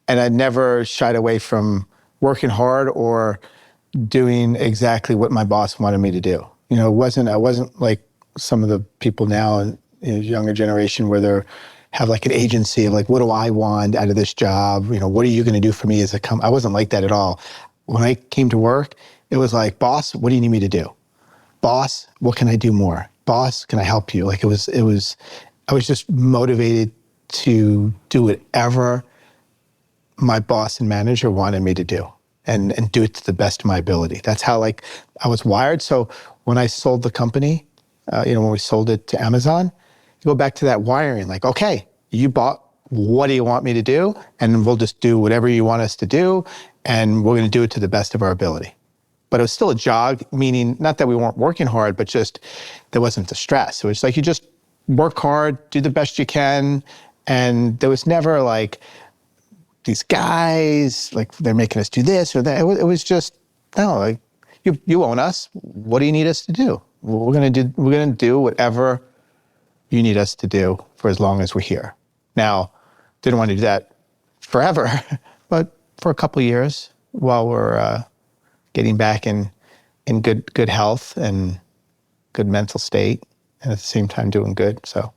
And I never shied away from working hard or doing exactly what my boss wanted me to do. I wasn't like some of the people now in younger generation where they have an agency of what do I want out of this job? What are you going to do for me as a company? I wasn't like that at all. When I came to work, it was like, boss, what do you need me to do? Boss, what can I do more? Boss, can I help you? I was just motivated to do whatever my boss and manager wanted me to do. And do it to the best of my ability. That's how I was wired. So when I sold the company, when we sold it to Amazon, you go back to that wiring, okay, you bought, what do you want me to do? And we'll just do whatever you want us to do, and we're going to do it to the best of our ability. But it was still a jog, meaning not that we weren't working hard, but just there wasn't the stress. It was like you just work hard, do the best you can. And there was never like these guys, like they're making us do this or that. It was just, no, like you own us. What do you need us to do? We're gonna do whatever you need us to do for as long as we're here. Now, didn't want to do that forever, but for a couple of years while we're getting back in good health and good mental state, and at the same time doing good. So,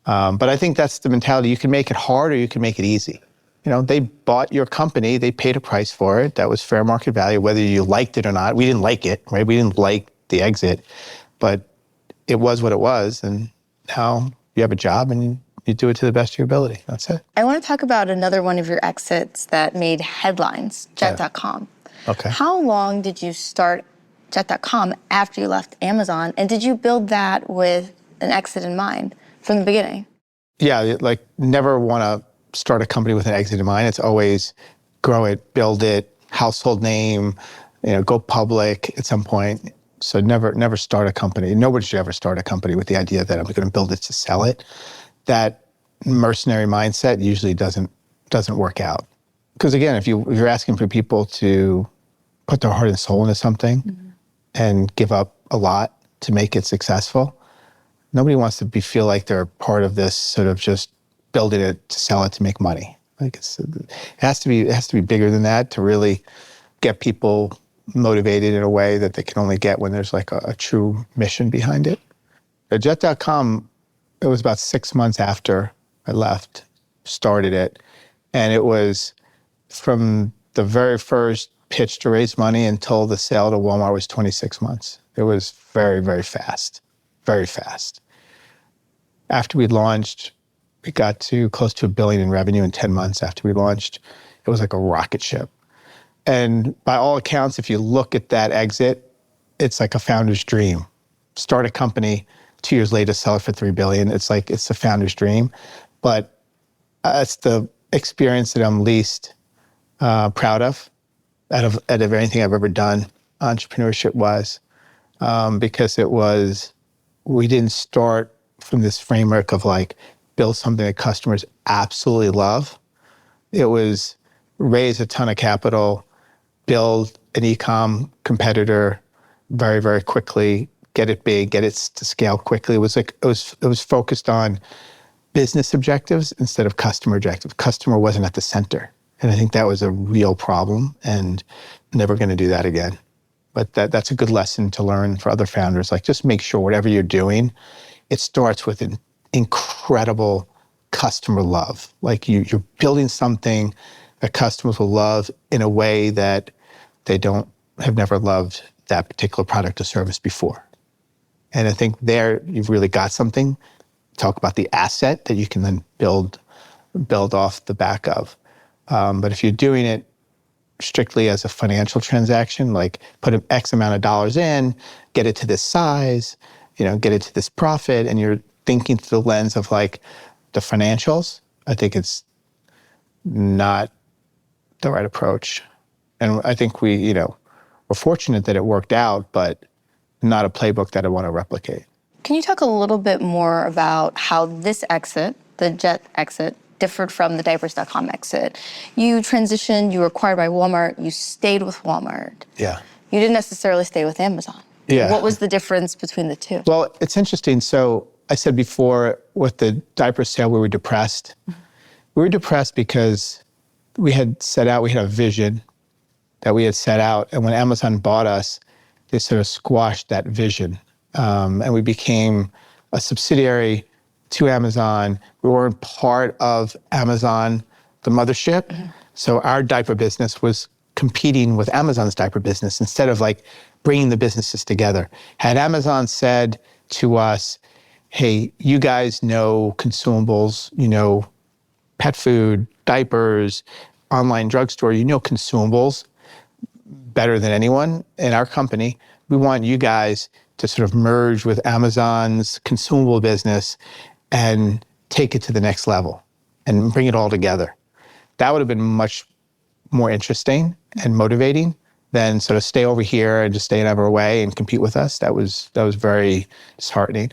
but I think that's the mentality. You can make it hard or you can make it easy. They bought your company, they paid a price for it. That was fair market value, whether you liked it or not. We didn't like it, right? We didn't like the exit, but it was what it was. And now you have a job and you do it to the best of your ability. That's it. I want to talk about another one of your exits that made headlines, Jet.com. Okay. How long did you start Jet.com after you left Amazon? And did you build that with an exit in mind from the beginning? Yeah, like never want to start a company with an exit in mind. It's always grow it, build it, household name, go public at some point. So never start a company. Nobody should ever start a company with the idea that I'm going to build it to sell it. That mercenary mindset usually doesn't work out. Because again, if you're asking for people to put their heart and soul into something and give up a lot to make it successful, nobody wants to feel like they're part of this sort of just building it to sell it to make money. Like it has to be bigger than that to really get people motivated in a way that they can only get when there's like a true mission behind it. At Jet.com, it was about 6 months after I left, started it, and it was from the very first pitch to raise money until the sale to Walmart was 26 months. It was very, very fast, very fast. After we launched, we got to close to $1 billion in revenue in 10 months after we launched. It was like a rocket ship. And by all accounts, if you look at that exit, it's like a founder's dream. Start a company, 2 years later, sell it for $3 billion. It's like, it's a founder's dream. But it's the experience that I'm least proud of out of anything I've ever done entrepreneurship-wise, because we didn't start from this framework of like, build something that customers absolutely love. It was raise a ton of capital, build an e-com competitor very, very quickly, get it big, get it to scale quickly. It was focused on business objectives instead of customer objectives. Customer wasn't at the center. And I think that was a real problem, and never going to do that again. But that's a good lesson to learn for other founders. Like, just make sure whatever you're doing, it starts with an incredible customer love. Like you're building something that customers will love in a way that they have never loved that particular product or service before. And I think there you've really got something. Talk about the asset that you can then build off the back of. But if you're doing it strictly as a financial transaction, like put an X amount of dollars in, get it to this size, get it to this profit, and you're thinking through the lens of like the financials, I think it's not the right approach. And I think we're fortunate that it worked out, but not a playbook that I want to replicate. Can you talk a little bit more about how this exit, the Jet exit, differed from the Diapers.com exit? You transitioned, you were acquired by Walmart, you stayed with Walmart. Yeah. You didn't necessarily stay with Amazon. Yeah. What was the difference between the two? Well, it's interesting. So I said before, with the diaper sale, we were depressed. We were depressed because we had a vision that we had set out. And when Amazon bought us, they sort of squashed that vision. And we became a subsidiary to Amazon. We weren't part of Amazon, the mothership. Mm-hmm. So our diaper business was competing with Amazon's diaper business instead of like bringing the businesses together. Had Amazon said to us, hey, you guys know consumables, pet food, diapers, online drugstore, consumables better than anyone in our company. We want you guys to sort of merge with Amazon's consumable business and take it to the next level and bring it all together. That would have been much more interesting and motivating than sort of stay over here and just stay out of our way and compete with us. That was very disheartening.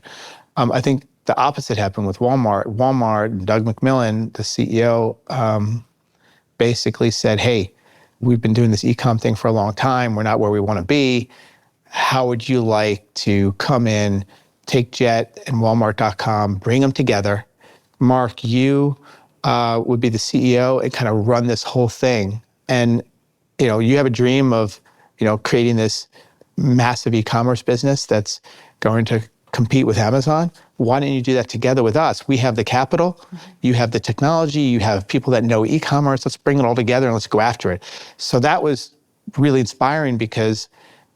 I think the opposite happened with Walmart. Walmart, Doug McMillon, the CEO, basically said, hey, we've been doing this e-com thing for a long time. We're not where we want to be. How would you like to come in, take Jet and Walmart.com, bring them together? Marc, you would be the CEO and kind of run this whole thing. And, you have a dream of, creating this massive e-commerce business that's going to compete with Amazon. Why don't you do that together with us? We have the capital, you have the technology, you have people that know e-commerce. Let's bring it all together and let's go after it. So that was really inspiring because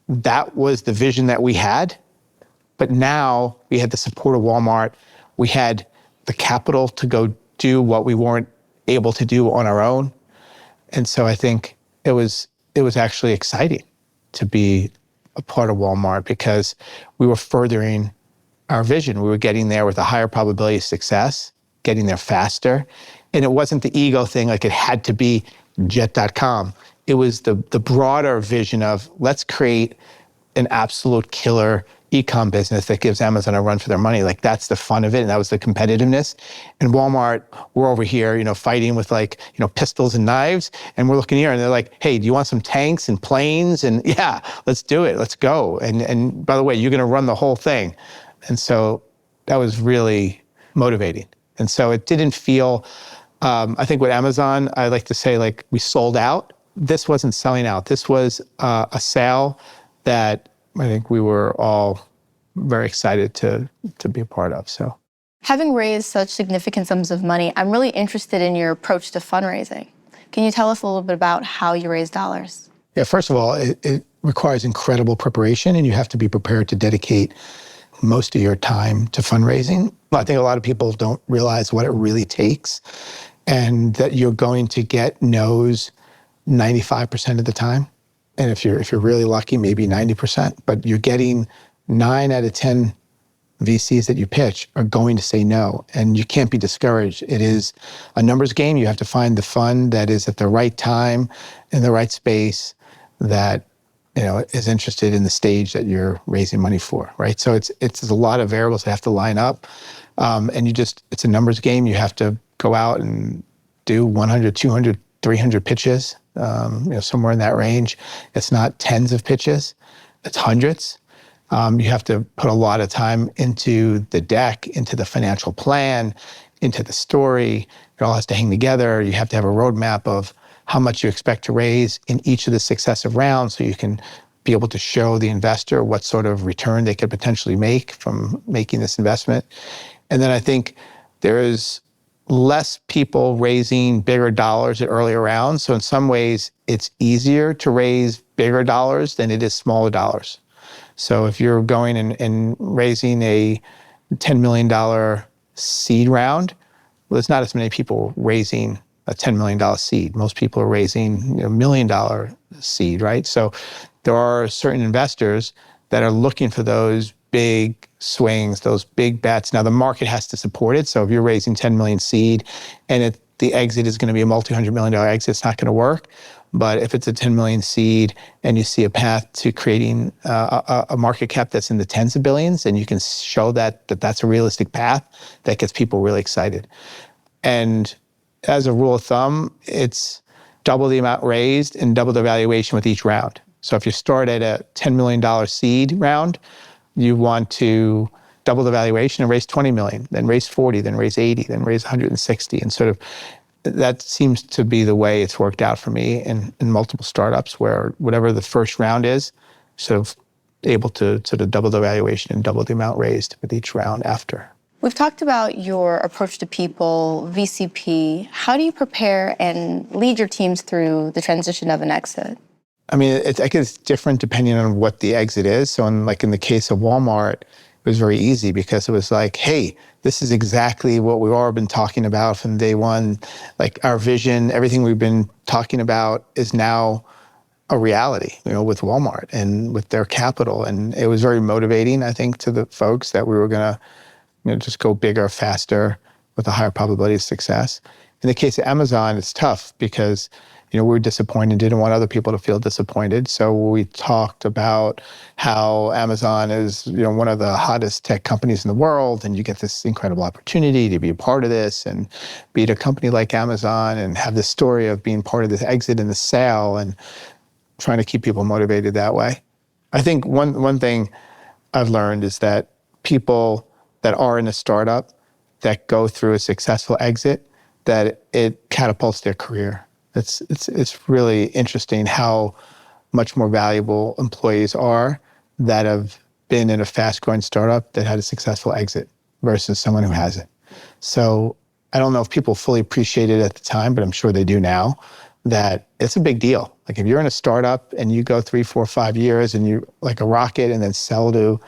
that was the vision that we had. But now we had the support of Walmart. We had the capital to go do what we weren't able to do on our own. And so I think it was actually exciting to be a part of Walmart because we were furthering our vision. We were getting there with a higher probability of success, getting there faster. And it wasn't the ego thing, like it had to be Jet.com. It was the broader vision of let's create an absolute killer e-com business that gives Amazon a run for their money. Like that's the fun of it. And that was the competitiveness. And Walmart, we're over here, fighting with pistols and knives. And we're looking here and they're like, hey, do you want some tanks and planes? And yeah, let's do it. Let's go. And by the way, you're going to run the whole thing. And so that was really motivating. And so it didn't feel, I think with Amazon, I like to say like we sold out. This wasn't selling out. This was a sale that I think we were all very excited to be a part of. So, having raised such significant sums of money, I'm really interested in your approach to fundraising. Can you tell us a little bit about how you raise dollars? Yeah, first of all, it requires incredible preparation, and you have to be prepared to dedicate most of your time to fundraising. I think a lot of people don't realize what it really takes, and that you're going to get no's 95% of the time. And if you're really lucky, maybe 90%, but you're getting 9 out of 10 VCs that you pitch are going to say no, and you can't be discouraged. It is a numbers game. You have to find the fund that is at the right time, in the right space, that is interested in the stage that you're raising money for, right? So it's a lot of variables that have to line up, and it's a numbers game. You have to go out and do 100, 200, 300 pitches. Somewhere in that range. It's not tens of pitches, it's hundreds. You have to put a lot of time into the deck, into the financial plan, into the story. It all has to hang together. You have to have a roadmap of how much you expect to raise in each of the successive rounds so you can be able to show the investor what sort of return they could potentially make from making this investment. And then I think there is less people raising bigger dollars at earlier rounds. So in some ways, it's easier to raise bigger dollars than it is smaller dollars. So if you're going and raising a $10 million seed round, well, there's not as many people raising a $10 million seed. Most people are raising $1 million seed, right? So there are certain investors that are looking for those big swings, those big bets. Now the market has to support it. So if you're raising 10 million seed and the exit is going to be a multi-$100 million exit, it's not going to work. But if it's a 10 million seed and you see a path to creating a market cap that's in the tens of billions, and you can show that that's a realistic path, that gets people really excited. And as a rule of thumb, it's double the amount raised and double the valuation with each round. So if you start at a $10 million seed round, you want to double the valuation and raise 20 million, then raise 40, then raise 80, then raise 160. And sort of that seems to be the way it's worked out for me in multiple startups, where whatever the first round is, sort of able to sort of double the valuation and double the amount raised with each round after. We've talked about your approach to people, VCP. How do you prepare and lead your teams through the transition of an exit? I mean, I guess it's different depending on what the exit is. So in the case of Walmart, it was very easy because it was like, hey, this is exactly what we've all been talking about from day one. Like our vision, everything we've been talking about is now a reality, with Walmart and with their capital. And it was very motivating, I think, to the folks that we were going to just go bigger, faster with a higher probability of success. In the case of Amazon, it's tough because we were disappointed, didn't want other people to feel disappointed. So we talked about how Amazon is, one of the hottest tech companies in the world, and you get this incredible opportunity to be a part of this and be at a company like Amazon and have this story of being part of this exit and the sale and trying to keep people motivated that way. I think one thing I've learned is that people that are in a startup that go through a successful exit, that it catapults their career. It's really interesting how much more valuable employees are that have been in a fast-growing startup that had a successful exit versus someone who hasn't. So I don't know if people fully appreciate it at the time, but I'm sure they do now, that it's a big deal. Like if you're in a startup and you go 3, 4, 5 years and you like a rocket and then sell to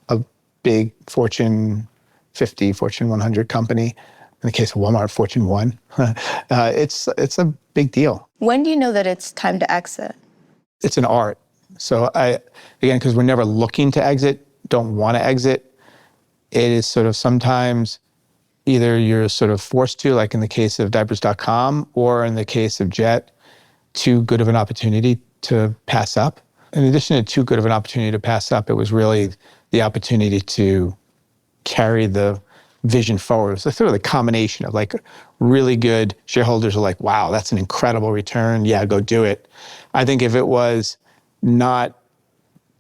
a big Fortune 50, Fortune 100 company, in the case of Walmart, Fortune 1, it's a big deal. When do you know that it's time to exit? It's an art. So because we're never looking to exit, don't want to exit, it is sort of sometimes either you're sort of forced to, like in the case of diapers.com, or in the case of Jet, too good of an opportunity to pass up. In addition to too good of an opportunity to pass up, it was really the opportunity to carry the vision forward. So sort of the combination of like really good shareholders are like, wow, that's an incredible return. Yeah, go do it. I think if it was not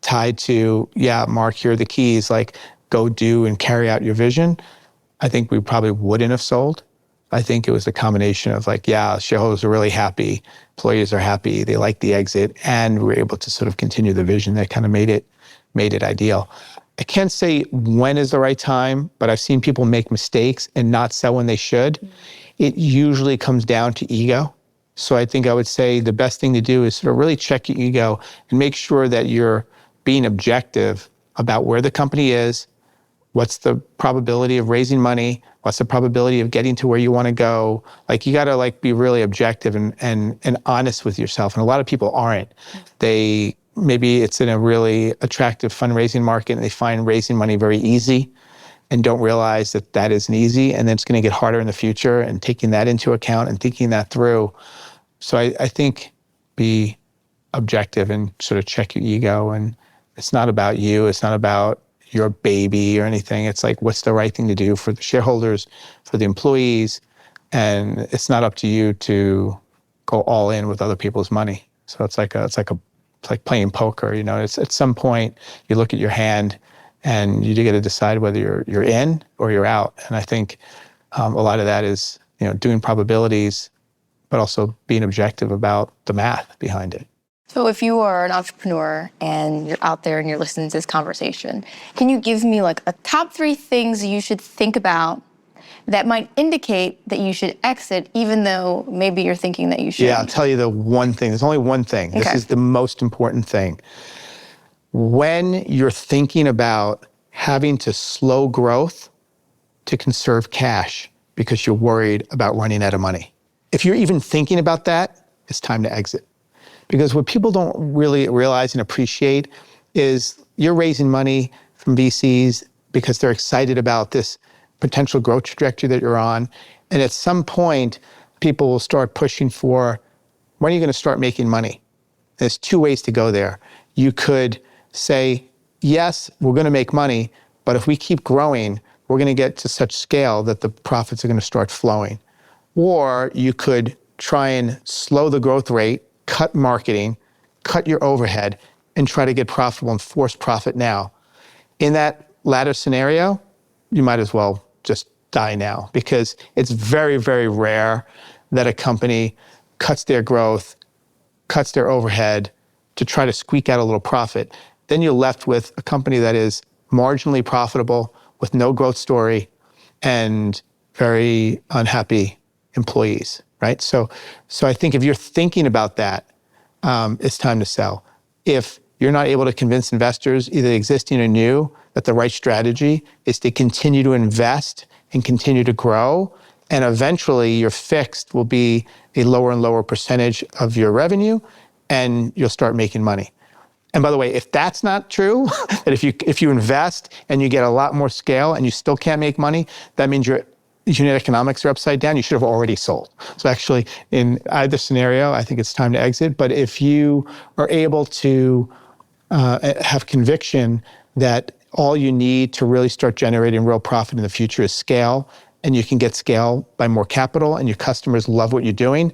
tied to, yeah, Marc, here are the keys, like go do and carry out your vision, I think we probably wouldn't have sold. I think it was the combination of like, yeah, shareholders are really happy, employees are happy, they like the exit, and we were able to sort of continue the vision that kind of made it ideal. I can't say when is the right time, but I've seen people make mistakes and not sell when they should. It usually comes down to ego. So I think I would say the best thing to do is sort of really check your ego and make sure that you're being objective about where the company is, what's the probability of raising money, what's the probability of getting to where you want to go. Like you got to like be really objective and honest with yourself. And a lot of people aren't. Maybe it's in a really attractive fundraising market and they find raising money very easy and don't realize that that isn't easy, and then it's going to get harder in the future, and taking that into account and thinking that through. So I think be objective and sort of check your ego, and it's not about you, it's not about your baby or anything. It's like, what's the right thing to do for the shareholders, for the employees, and it's not up to you to go all in with other people's money. So it's like playing poker, It's at some point you look at your hand and you get to decide whether you're in or you're out. And I think a lot of that is, doing probabilities, but also being objective about the math behind it. So if you are an entrepreneur and you're out there and you're listening to this conversation, can you give me like a top 3 things you should think about that might indicate that you should exit, even though maybe you're thinking that you should? Yeah, I'll tell you the one thing. There's only one thing. This is the most important thing. When you're thinking about having to slow growth to conserve cash because you're worried about running out of money, if you're even thinking about that, it's time to exit. Because what people don't really realize and appreciate is you're raising money from VCs because they're excited about this potential growth trajectory that you're on. And at some point, people will start pushing for, when are you going to start making money? There's 2 ways to go there. You could say, yes, we're going to make money, but if we keep growing, we're going to get to such scale that the profits are going to start flowing. Or you could try and slow the growth rate, cut marketing, cut your overhead, and try to get profitable and force profit now. In that latter scenario, you might as well just die now, because it's very, very rare that a company cuts their growth, cuts their overhead to try to squeak out a little profit. Then you're left with a company that is marginally profitable with no growth story and very unhappy employees, right? So I think if you're thinking about that, it's time to sell. If you're not able to convince investors, either existing or new, that the right strategy is to continue to invest and continue to grow, and eventually your fixed will be a lower and lower percentage of your revenue, and you'll start making money. And by the way, if that's not true, that if you invest and you get a lot more scale and you still can't make money, that means you're unit economics are upside down, you should have already sold. So actually, in either scenario, I think it's time to exit. But if you are able to have conviction that all you need to really start generating real profit in the future is scale, and you can get scale by more capital, and your customers love what you're doing,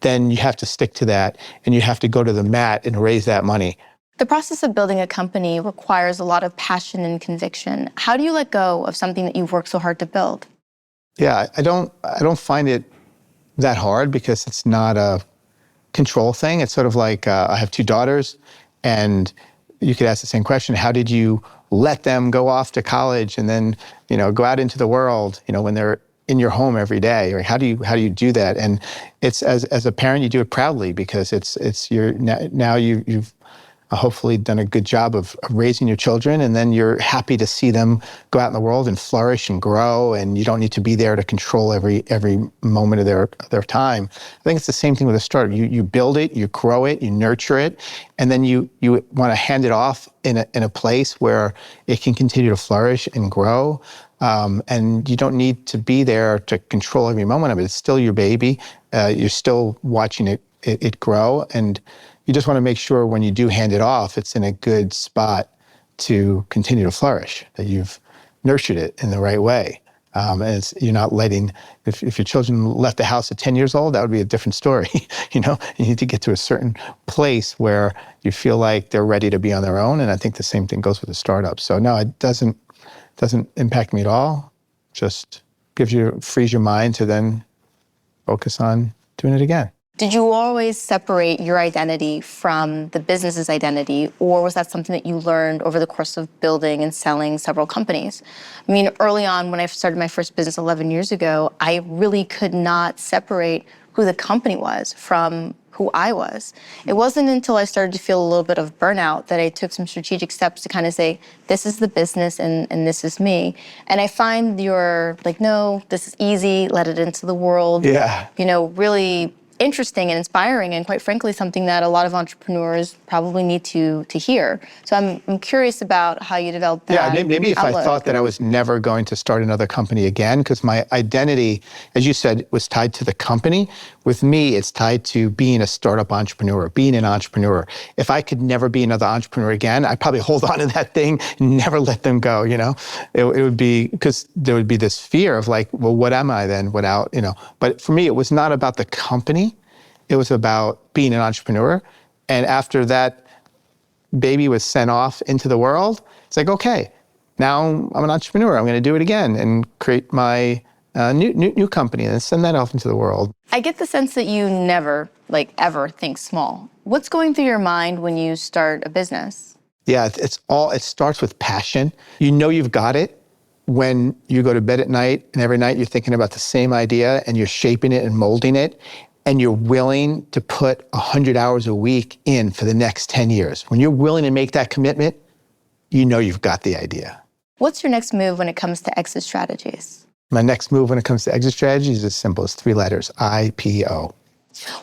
then you have to stick to that, and you have to go to the mat and raise that money. The process of building a company requires a lot of passion and conviction. How do you let go of something that you've worked so hard to build? Yeah, I don't find it that hard because it's not a control thing. It's sort of like I have 2 daughters, and you could ask the same question: how did you let them go off to college and then go out into the world when they're in your home every day? Or how do you do that? And it's as a parent, you do it proudly because it's your now you've hopefully done a good job of raising your children, and then you're happy to see them go out in the world and flourish and grow, and you don't need to be there to control every moment of their time. I think it's the same thing with a startup. You build it, you grow it, you nurture it, and then you want to hand it off in a place where it can continue to flourish and grow. And you don't need to be there to control every moment of it. It's still your baby. You're still watching it grow, and you just want to make sure when you do hand it off, it's in a good spot to continue to flourish, that you've nurtured it in the right way. And you're not letting, if your children left the house at 10 years old, that would be a different story. You need to get to a certain place where you feel like they're ready to be on their own. And I think the same thing goes with a startup. So no, it doesn't impact me at all. Just frees your mind to then focus on doing it again. Did you always separate your identity from the business's identity, or was that something that you learned over the course of building and selling several companies? I mean, early on when I started my first business 11 years ago, I really could not separate who the company was from who I was. It wasn't until I started to feel a little bit of burnout that I took some strategic steps to kind of say, this is the business and this is me. And I find you're like, no, this is easy, let it into the world. Yeah. Really interesting and inspiring, and quite frankly, something that a lot of entrepreneurs probably need to hear. So I'm curious about how you developed that. Yeah, maybe if outlook. I thought that I was never going to start another company again, because my identity, as you said, was tied to the company. With me, it's tied to being a startup entrepreneur, being an entrepreneur. If I could never be another entrepreneur again, I'd probably hold on to that thing and never let them go, It would be, because there would be this fear of like, well, what am I then without, But for me, it was not about the company. It was about being an entrepreneur. And after that baby was sent off into the world, it's like, okay, now I'm an entrepreneur. I'm going to do it again and create my new company and send that off into the world. I get the sense that you never, ever think small. What's going through your mind when you start a business? Yeah, it starts with passion. You've got it when you go to bed at night, and every night you're thinking about the same idea and you're shaping it and molding it, and you're willing to put 100 hours a week in for the next 10 years. When you're willing to make that commitment, you've got the idea. What's your next move when it comes to exit strategies? My next move when it comes to exit strategies is as simple as 3 letters, IPO.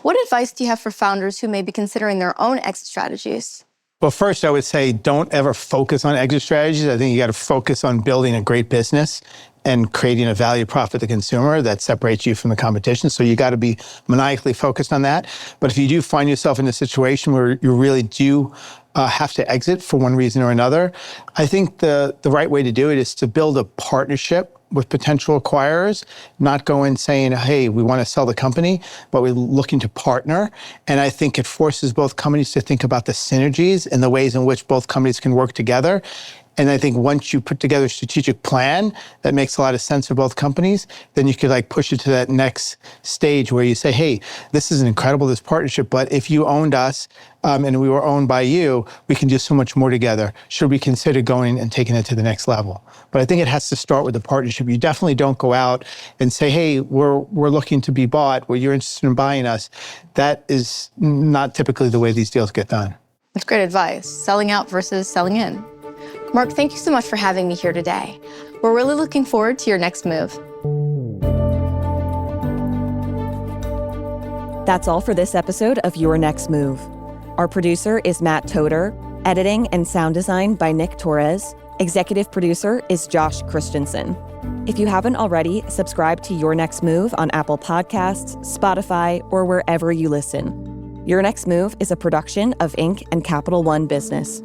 What advice do you have for founders who may be considering their own exit strategies? Well, first, I would say don't ever focus on exit strategies. I think you got to focus on building a great business and creating a value prop for the consumer that separates you from the competition. So you got to be maniacally focused on that. But if you do find yourself in a situation where you really do have to exit for one reason or another, I think the right way to do it is to build a partnership with potential acquirers, not go in saying, hey, we want to sell the company, but we're looking to partner. And I think it forces both companies to think about the synergies and the ways in which both companies can work together. And I think once you put together a strategic plan that makes a lot of sense for both companies, then you could push it to that next stage where you say, hey, this is incredible, this partnership, but if you owned us and we were owned by you, we can do so much more together. Should we consider going and taking it to the next level? But I think it has to start with the partnership. You definitely don't go out and say, hey, we're looking to be bought, you're interested in buying us. That is not typically the way these deals get done. That's great advice, selling out versus selling in. Marc, thank you so much for having me here today. We're really looking forward to your next move. That's all for this episode of Your Next Move. Our producer is Matt Toder, editing and sound design by Nick Torres. Executive producer is Josh Christensen. If you haven't already, subscribe to Your Next Move on Apple Podcasts, Spotify, or wherever you listen. Your Next Move is a production of Inc. and Capital One Business.